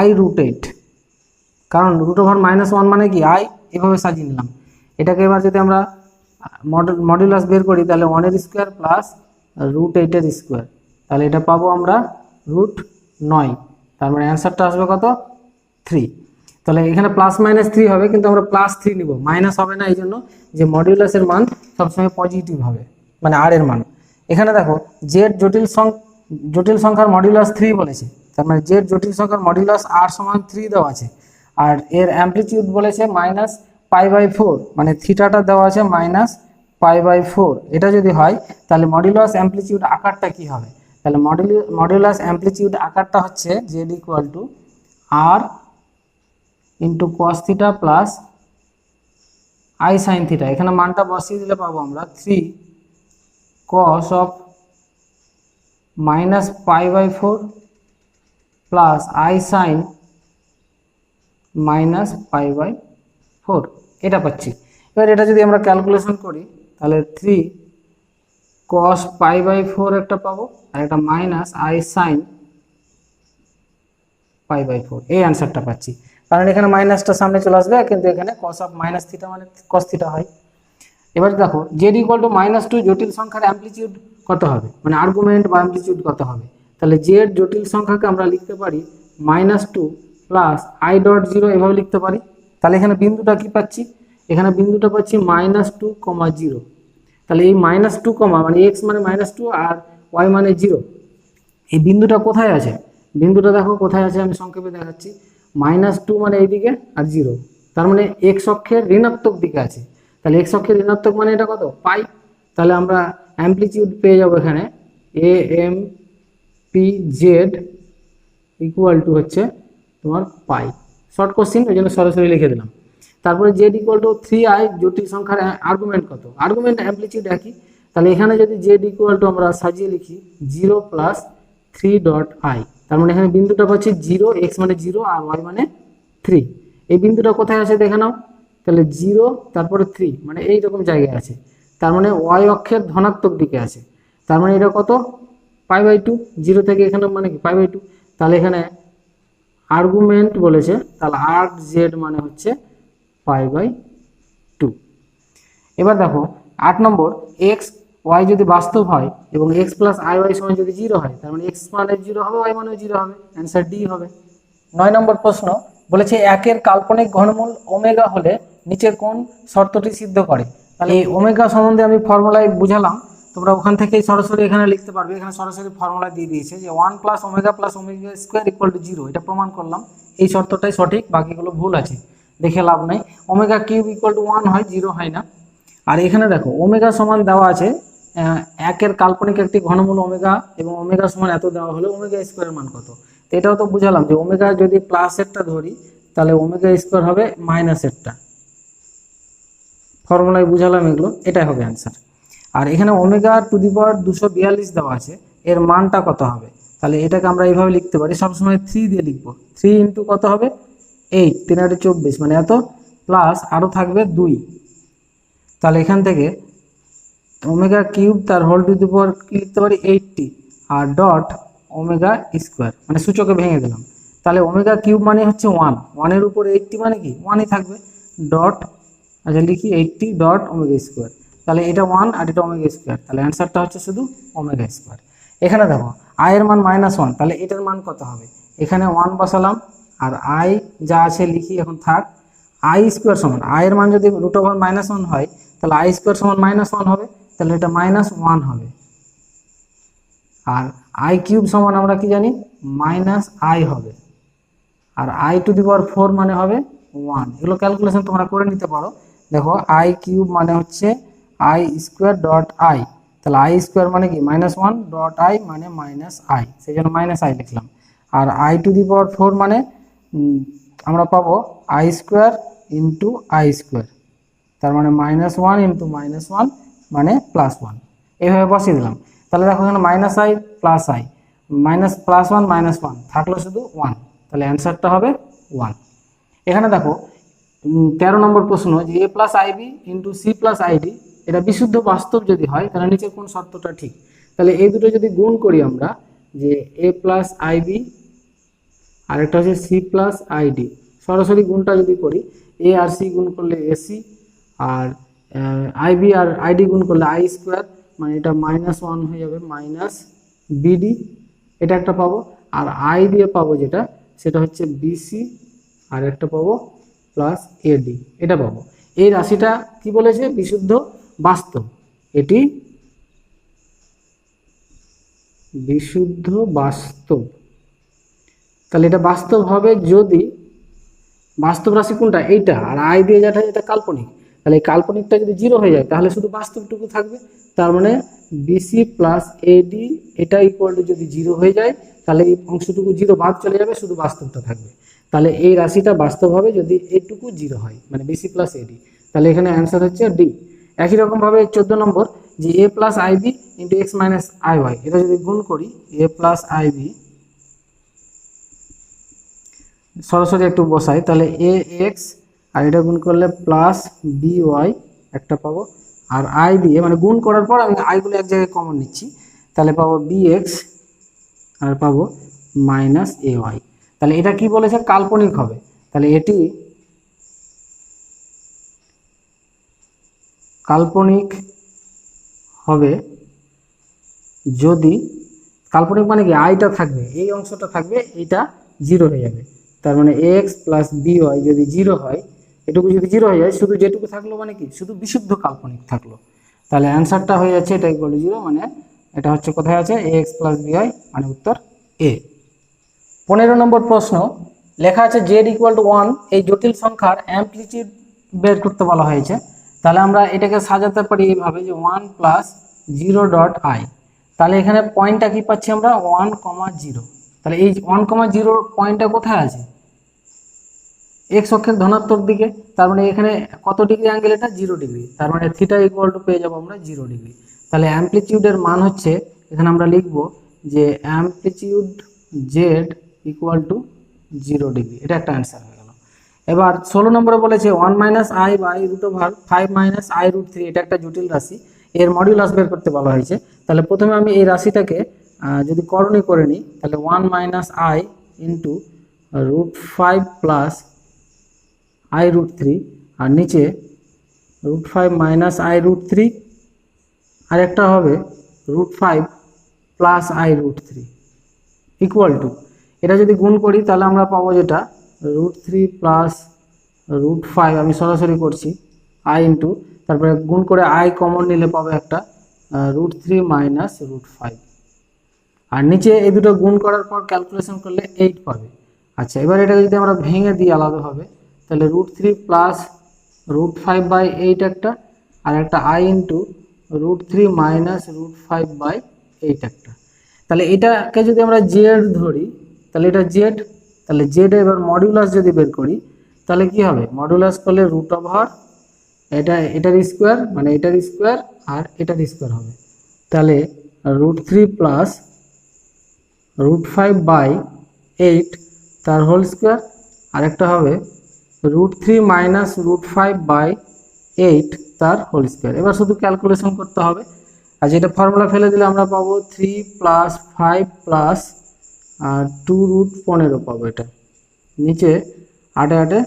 i√8, কারণ √1 মানে কি i, এভাবে সাজিয়ে নিলাম। এটাকে এবার যদি আমরা মডুলাস বের করি তাহলে 1 এর স্কোয়ার প্লাস √8 এর স্কোয়ার, তাহলে এটা পাবো আমরা √9। তার মানে অ্যান্সারটা আসবে কত? 3। তাহলে এখানে +-3 হবে, কিন্তু আমরা +3 নিব, মাইনাস হবে না, এই জন্য যে মডুলাসের মান সবসময় পজিটিভ হবে, মানে আর এর মান। এখানে দেখো জেড জটিল সংখ্যার মডুলাস 3 বলেছে, তার মানে জেড জটিল সংখ্যার মডুলাস r সমান 3 দেওয়া আছে, আর এর অ্যামপ্লিটিউড বলেছে -π/4, মানে থিটাটা দেওয়া আছে -π/4। এটা যদি হয় তাহলে মডুলাস অ্যামপ্লিটিউড আকারটা কি হবে? তাহলে মডুলাস অ্যামপ্লিটিউড আকারটা হচ্ছে z equal to r into cos θ plus i sin θ। এখানে মানটা বসিয়ে দিলে পাবো আমরা 3 cos of -π/4 plus i sin -π/4, এটা পাচ্ছি। এবার এটা যদি আমরা ক্যালকুলেশন করি তাহলে 3 cos π/4 একটা পাবো আর একটা মাইনাস i sin π/4, এই অ্যান্সারটা পাচ্ছি। কারণ এখানে মাইনাসটা সামনে চলে আসবে, কিন্তু এখানে cos of -θ মানে cos θ হয়। এবার দেখো z ইকুয়াল টু -2 জটিল সংখ্যার অ্যামপ্লিটিউড কত হবে, মানে আর্গুমেন্ট বা অ্যামপ্লিটিউড কত হবে? তাহলে z জটিল সংখ্যাকে আমরা লিখতে পারি -2 প্লাস i.0, এভাবে লিখতে পারি। তাহলে এখানে বিন্দুটা কি পাচ্ছি? এখানে বিন্দুটা পাচ্ছি -2, 0। তাহলে এই -2, মানে x মানে -2 আর ওয়াই মানে 0। এই বিন্দুটা কোথায় আছে? বিন্দুটা দেখো কোথায় আছে, আমি সংক্ষেপে দেখাচ্ছি। -2 মানে এইদিকে আর 0, তার মানে এক্স অক্ষের ঋণাত্মক দিকে আছে। তাহলে এক্স অক্ষের ঋণাত্মক মানে এটা কত? পাই। তাহলে আমরা অ্যামপ্লিটিউড পেয়ে যাবো এখানে AMPZ ইকুয়াল টু হচ্ছে তোমার পাই। শর্ট কোশ্চিন, ওই জন্য সরাসরি লিখে দিলাম। তারপরে জেড ইকুয়াল টু 3i, জটিল সংখ্যার আর্গুমেন্ট কত? আর্গুমেন্ট অ্যামপ্লিটিউড একই। তাহলে এখানে যদি জেড ইকুয়াল টু আমরা সাজিয়ে লিখি 0 + 3.i, তার মানে এখানে বিন্দুটা পাচ্ছি 0, এক্স মানে 0 আর ওয়াই মানে 3। এই বিন্দুটা কোথায় আছে দেখে নাও। তাহলে 0 তারপরে 3 মানে এইরকম জায়গায় আছে, তার মানে ওয়াই অক্ষের ধনাত্মক দিকে আছে। তার মানে এটা কত? π/2। 0 থেকে এখানে মানে কি π/2। তাহলে এখানে আর্গুমেন্ট বলেছে, তাহলে আর জেড মানে হচ্ছে π/2। এবার দেখো 8 নম্বর, এক্স ওয়াই যদি বাস্তব হয় এবং এক্স প্লাস আই ওয়াই সমান যদি 0 হয়, তার মানে এক্স মানে 0 হবে, ওয়াই মানে 0 হবে, অ্যান্সার ডি হবে। 9 নম্বর প্রশ্ন বলেছে একের কাল্পনিক ঘনমূল ওমেগা হলে নিচের কোন শর্তটি সিদ্ধ করে? তাহলে এই ওমেগা সম্বন্ধে আমি ফর্মুলায় বুঝালাম, তোমরা ওখান থেকেই সরাসরি এখানে লিখতে পারবে। এখানে সরাসরি ফর্মুলা দিয়ে দিয়েছে যে 1 + ওমেগা + ওমেগা স্কোয়ার = 0। এটা প্রমাণ করলাম, এই শর্তটাই সঠিক, বাকিগুলো ভুল আছে, দেখে লাভ নাই। ওমেগা কিউব = 1 হয়, 0 হয় না। আর এখানে দেখো ওমেগা সমান দেওয়া আছে একের কাল্পনিক একটি ঘনমূল ওমেগা, এবং ওমেগা সমান এত দেওয়া হলে ওমেগা স্কোয়ারের মান কত? তো এটাও তো বুঝালাম যে ওমেগা যদি প্লাসেরটা ধরি তাহলে ওমেগা স্কোয়ার হবে মাইনাসেরটা, ফর্মুলায় বুঝালাম এগুলো, এটাই হবে অ্যান্সার। আর এখানে ওমেগা টু দি পাওয়ার 242 দেওয়া আছে, এর মানটা কত হবে? তাহলে এটাকে আমরা এইভাবে লিখতে পারি, সবসময় 3 দিয়ে লিখবো। 3 ইন্টু কত হবে? 8, 3 × 8 = 24 মানে এত, প্লাস আরও থাকবে 2। তাহলে এখান থেকে ওমেগা কিউব তার হোল টু দি পাওয়ার কি লিখতে পারি? 80 আর ডট ওমেগা স্কোয়ার, মানে সূচকে ভেঙে দিলাম। তাহলে ওমেগা কিউব মানে হচ্ছে 1, 1-এর উপর 80 মানে কি 1ই থাকবে, ডট, আচ্ছা লিখি 80 ডট ওমেগা স্কোয়ার। তাহলে এটা 1 আর এটা ওমেগা স্কোয়ার, তাহলে অ্যান্সারটা হচ্ছে শুধু ওমেগা স্কোয়ার। এখানে দেখো আই এর মান -1, তাহলে এটার মান কত হবে? এখানে 1 বসালাম, আর আই যা আছে লিখি এখন থাক। আই স্কোয়ার সমান, আই এর মান যদি √(-1) হয়, তাহলে আই স্কোয়ার সমান -1 হবে, তাহলে এটা -1 হবে। আর আই কিউব সমান আমরা কি জানি? -i হবে। আর আই টু দি পাওয়ার 4 মানে হবে 1। এগুলো ক্যালকুলেশন তোমরা করে নিতে পারো। দেখো আই কিউব মানে হচ্ছে আই স্কোয়ার ডট আই, তাহলে আই স্কোয়ার মানে কি -1 ডট আই মানে -i, সেই জন্য -i লিখলাম। আর আই টু দি পাওয়ার 4 মানে আমরা পাবো I square into I square, তার মানে -1 ইন্টু -1 মানে +1, এইভাবে বসিয়ে দিলাম। তাহলে দেখো এখানে -i + i, +1 -1 থাকলো শুধু 1, তাহলে অ্যান্সারটা হবে 1। এখানে দেখো 13 নম্বর প্রশ্ন যে a + ib into c + id এটা বিশুদ্ধ বাস্তব যদি হয়, তাহলে নিচের কোন শর্তটা ঠিক? তাহলে এই দুটো যদি গুণ করি আমরা, যে a + ib আর একটা হচ্ছে c + id, সরাসরি গুণটা যদি করি, a আর c গুণ করলে ac, আর ib আর id গুণ করলে i স্কোয়ার, মানে এটা -1 হয়ে যাবে -bd, এটা একটা পাবো। আর i দিয়ে পাবো যেটা, সেটা হচ্ছে bc, আর একটা পাবো +ad, এটা পাবো। এই রাশিটা কি বলেছে? বিশুদ্ধ বাস্তব। এটি বিশুদ্ধ বাস্তব। তাহলে এটা বাস্তব হবে যদি বাস্তব রাশি কোনটা? এইটা, আর আই দিয়ে যেটা এটা কাল্পনিক। তাহলে এই কাল্পনিকটা যদি 0 হয়ে যায় তাহলে শুধু বাস্তবটুকু থাকবে, তার মানে বিসি প্লাস এডি এটা ইকুয়াল টু যদি 0 হয়ে যায় তাহলে এই অংশটুকু 0 বাদ চলে যাবে, শুধু বাস্তবটা থাকবে। তাহলে এই রাশিটা বাস্তব হবে যদি এইটুকু 0 হয়, মানে বিসি প্লাস এডি। তাহলে এখানে অ্যান্সার হচ্ছে ডি। একই রকমভাবে 14 নম্বর যে A plus I B into X minus I Y, এটা যদি গুণ করি এ প্লাস আইবি, সরাসরি একটু বসাই, তাহলে এ এক্স আর এটা গুণ করলে প্লাস বি ওয়াই একটা পাবো, আর আই দিয়ে মানে গুণ করার পর আমি আইগুলো এক জায়গায় কমন নিচ্ছি, তাহলে পাবো বি এক্স আর পাবো মাইনাস এ ওয়াই। তাহলে এটা কি বলেছে? কাল্পনিক হবে। তাহলে এটি কাল্পনিক হবে যদি, কাল্পনিক মানে কি আইটা থাকবে, এই অংশটা থাকবে, এইটা 0 হয়ে যাবে। তার মানে এক্স প্লাস বি ওয়াই যদি 0 হয়, এটুকু যদি 0 হয়ে যায়, শুধু যেটুকু থাকলো মানে কি শুধু বিশুদ্ধ কাল্পনিক থাকলো। তাহলে অ্যান্সারটা হয়ে যাচ্ছে এটা ইকুয়াল টু 0, মানে এটা হচ্ছে কোথায় আছে ax প্লাস by, মানে উত্তর এ। 15 নম্বর প্রশ্ন, লেখা আছে z ইকুয়াল টু 1, এই জটিল সংখ্যার অ্যামপ্লিটিউড বের করতে বলা হয়েছে। তাহলে আমরা এটাকে সাজাতে পারি এইভাবে যে 1 প্লাস 0 ডট আই। তাহলে এখানে পয়েন্টটা কি পাচ্ছি আমরা 1,0। তাহলে এই 1,0 পয়েন্টটা কোথায় আছে, এক্স অক্ষের ধনাত্মক দিকে। তার মানে এখানে কত ডিগ্রি অ্যাঙ্গেল, এটা 0 ডিগ্রি। তার মানে থিটা ইকুয়াল টু পেয়ে যাবো আমরা 0 ডিগ্রি। তাহলে অ্যামপ্লিটিউডের মান হচ্ছে, এখানে আমরা লিখব যে amplitude Z equal two 0 degree. এটা একটা অ্যান্সার হয়ে গেল। এবার 16 নম্বরে বলেছে 1 minus i by root over 5 minus i root 3, এটা একটা জটিল রাশি, এর মডিউলাস বের করতে বলা হয়েছে। তাহলে প্রথমে আমি এই রাশিটাকে যদি করণী করে নিই, তাহলে 1 minus i into root 5 plus i root 3, আর নিচে রুট 5 মাইনাস আই রুট 3, আর একটা হবে root 5 plus i root 3 equal to, এটা যদি গুণ করি তাহলে আমরা পাবো যেটা রুট 3 প্লাস রুট 5, আমি সরাসরি করছি আই ইন্টু, তারপরে গুণ করে আই কমন নিলে পাবো একটা রুট 3 মাইনাস রুট 5, আর নিচে এই দুটো গুণ করার পর ক্যালকুলেশন করলে 8 পাবে। আচ্ছা, এবার এটাকে যদি আমরা ভেঙে দিই আলাদাভাবে, তাহলে রুট 3 প্লাস রুট 5 বাই 8 একটা, আর একটা i into root 3 minus root 5 by 8 একটা। তাহলে এটাকে যদি আমরা জেড ধরি, তাহলে এটা জেড, তাহলে জেড এবার মডিউলাস যদি বের করি তাহলে কি হবে, মডিউলাস করলে রুট ওভার এটার স্কোয়ার, মানে এটার স্কোয়ার আর এটার স্কোয়ার হবে। তাহলে রুট 3 প্লাস রুট 5 বাই 8 তার হোল স্কোয়ার, আরেকটা হবে রুট 3 মাইনাস রুট 5 বাই 8 তার হোল স্কোয়ার। এবার শুধু ক্যালকুলেশন করতে হবে, আর যেটা ফর্মুলা ফেলে দিলে আমরা পাবো 3 প্লাস 5 প্লাস 2 রুট 15 পাবো। এটা নিচে 8 8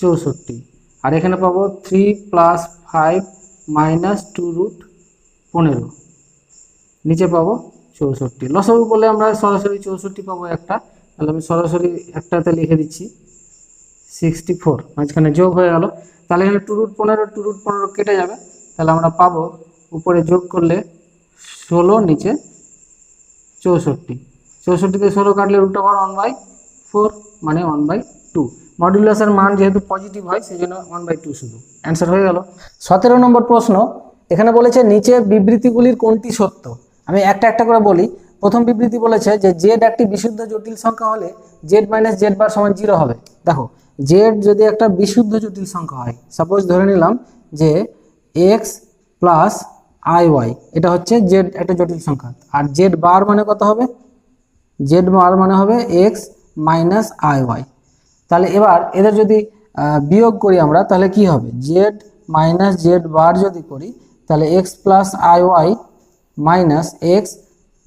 64, আর এখানে পাবো 3 প্লাস 5 মাইনাস 2 রুট 15, নিচে পাবো 64। লসাগু করলে আমরা সরাসরি 64 পাবো একটা, তাহলে আমি সরাসরি একটাতে লিখে দিচ্ছি 64, মাঝখানে যোগ হয়ে গেল। তাহলে এখানে 2 রুট 15 কেটে যাবে, তাহলে আমরা পাবো উপরে যোগ করলে 16, নিচে 64, 64 16 কাটলে রুট ওভার 1/4, মানে 1/2। মডুলাসের মান যেহেতু পজিটিভ হয় সেই জন্য 1/2 শুধু অ্যান্সার হয়ে গেল। 17 নম্বর প্রশ্ন, এখানে বলেছে নিচে বিবৃতিগুলির কোনটি সত্য। আমি একটা একটা করে বলি। প্রথম বিবৃতি বলেছে যে জেড একটি বিশুদ্ধ জটিল সংখ্যা হলে জেড মাইনাস জেড বার সমান 0 হবে। দেখো, জেড যদি একটা বিশুদ্ধ জটিল সংখ্যা হয়, সাপোজ ধরে নিলাম যে এক্স প্লাস আই ওয়াই, এটা হচ্ছে জেড একটা জটিল সংখ্যা, আর জেড বার মানে কত হবে, জেড বার মানে হবে এক্স মাইনাস আই ওয়াই। তাহলে এবার এদের যদি বিয়োগ করি আমরা, তাহলে কি হবে, জেড মাইনাস জেড বার যদি করি তাহলে x plus i y minus x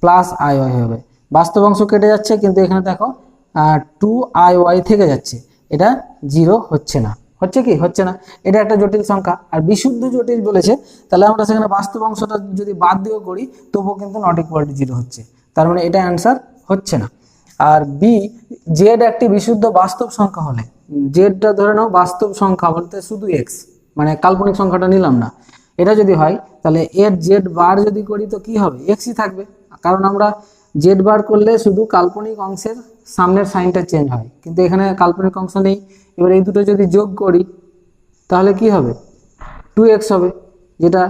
plus i y হবে। বাস্তব অংশ কেটে যাচ্ছে, কিন্তু এখানে দেখো 2i থেকে যাচ্ছে, এটা 0 হচ্ছে না, হচ্ছে কি হচ্ছে না, এটা একটা জটিল সংখ্যা। আর বিশুদ্ধ জটিল বলেছে, তাহলে আমরা সেখানে বাস্তব অংশটা যদি বাদ দিয়েও করি তবুও কিন্তু নট ইকুয়াল টু 0 হচ্ছে, তার মানে এটা অ্যান্সার হচ্ছে না। আর বি, জেড একটি বিশুদ্ধ বাস্তব সংখ্যা হলে, জেডটা ধরে নাও বাস্তব সংখ্যা বলতে শুধু এক্স, মানে কাল্পনিক সংখ্যাটা নিলাম না, এটা যদি হয় তাহলে এর জেড বার যদি করি তো কি হবে, এক্সই থাকবে, কারণ আমরা জেড বার করলে শুধু কাল্পনিক অংশের সামনের সাইনটা চেঞ্জ হয়, কিন্তু এখানে কাল্পনিক অংশ নেই। এবার এই দুটো যদি যোগ করি তাহলে কি হবে, 2x হবে, যেটা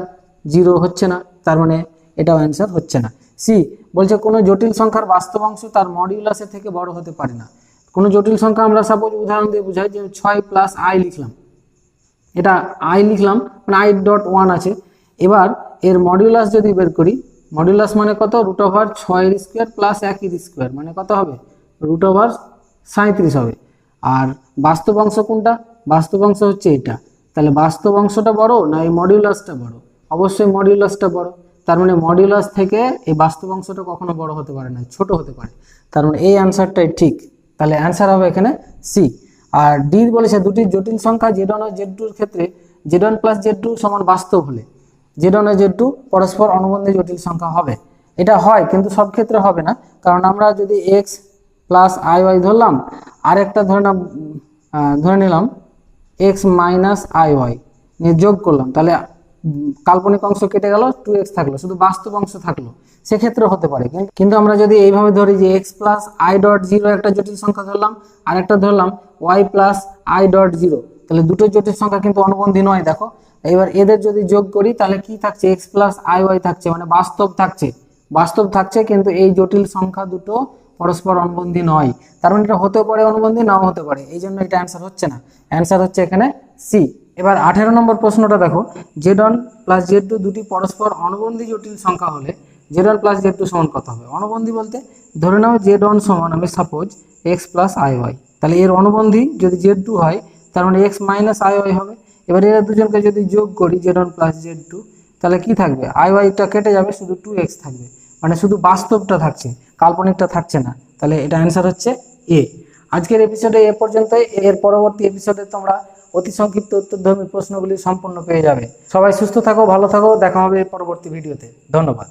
0 হচ্ছে না, তার মানে এটাও অ্যান্সার হচ্ছে না। সি বলছে কোনো জটিল সংখ্যার বাস্তব অংশ তার মডিউলাসের থেকে বড় হতে পারে না। কোনো জটিল সংখ্যা আমরা সাপোজ উদাহরণ দিয়ে বুঝাই, যে 6 প্লাস আই লিখলাম, এটা আই লিখলাম মানে i.1 আছে। এবার এর মডিউলাস যদি বের করি, মডিউলাস মানে কত, root over 6 square plus 1 square, মানে কত হবে, রুট ওভার 37 হবে। আর বাস্তব অংশ কোনটা, বাস্তব অংশ হচ্ছে এটা, তাহলে বাস্তব অংশটা বড় না এই মডিউলাসটা বড়, অবশ্যই মডিউলাসটা বড়, তার মানে মডিউলাস থেকে এই বাস্তব অংশটা কখনো বড় হতে পারে না, ছোট হতে পারে, তার মানে এই অ্যান্সারটাই ঠিক। তাহলে অ্যান্সার হবে এখানে সি। আর ডি বলেছে দুটি জটিল সংখ্যা z1 ও z2 এর ক্ষেত্রে z1 প্লাস z2 সমান বাস্তব হলে z1 ও z2 পরস্পর অনুবন্ধী জটিল সংখ্যা হবে। এটা হয় কিন্তু সব ক্ষেত্রে হবে না, কারণ আমরা যদি x প্লাস আই ওয়াই ধরলাম, আর একটা ধরে নিলাম x মাইনাস আই ওয়াই নিয়ে যোগ করলাম, তাহলে কাল্পনিক অংশ কেটে গেল, 2x থাকলো, শুধু বাস্তব অংশ থাকলো, সেক্ষেত্রে হতে পারে। কিন্তু আমরা যদি এইভাবে ধরি যে x plus I dot zero একটা জটিল সংখ্যা ধরলাম, আর একটা ধরলাম y plus I dot zero, তাহলে দুটো জটিল সংখ্যা কিন্তু অনুবন্ধী নয়। দেখো এবার এদের যদি যোগ করি তাহলে কি থাকছে, x প্লাস আই ওয়াই থাকছে, মানে বাস্তব থাকছে, কিন্তু এই জটিল সংখ্যা দুটো পরস্পর অনুবন্ধী নয়। তার মানে এটা হতেও পারে অনুবন্ধী, নাও হতে পারে, এই জন্য এটা অ্যান্সার হচ্ছে না। অ্যান্সার হচ্ছে এখানে সি। এবার 18 নম্বর প্রশ্নটা দেখো, z1 প্লাস z2 দুটি পরস্পর অনুবন্ধী জটিল সংখ্যা হলে z1 প্লাস z2 সমান কত হবে? অনুবন্ধী বলতে ধরে নাও z1 সমান, আমি suppose x plus i y, তাহলে এর অনুবন্ধী যদি z2 হয় তার মানে x মাইনাস আই ওয়াই হবে। এবার এরা দুজনকে যদি যোগ করি z1 প্লাস z2, তাহলে কি থাকবে, আই ওয়াইটা কেটে যাবে, শুধু 2x থাকবে, মানে শুধু বাস্তবটা থাকছে, কাল্পনিকটা থাকছে না। তাহলে এটা অ্যান্সার হচ্ছে এ। আজকের এপিসোডে এ পর্যন্তই। এর পরবর্তী এপিসোডে তোমরা অতি সংক্ষিপ্ত উত্তরধর্মী প্রশ্নগুলি সম্পূর্ণ পেয়ে যাবে। সবাই সুস্থ থাকো, ভালো থাকো, দেখা হবে পরবর্তী ভিডিওতে। ধন্যবাদ।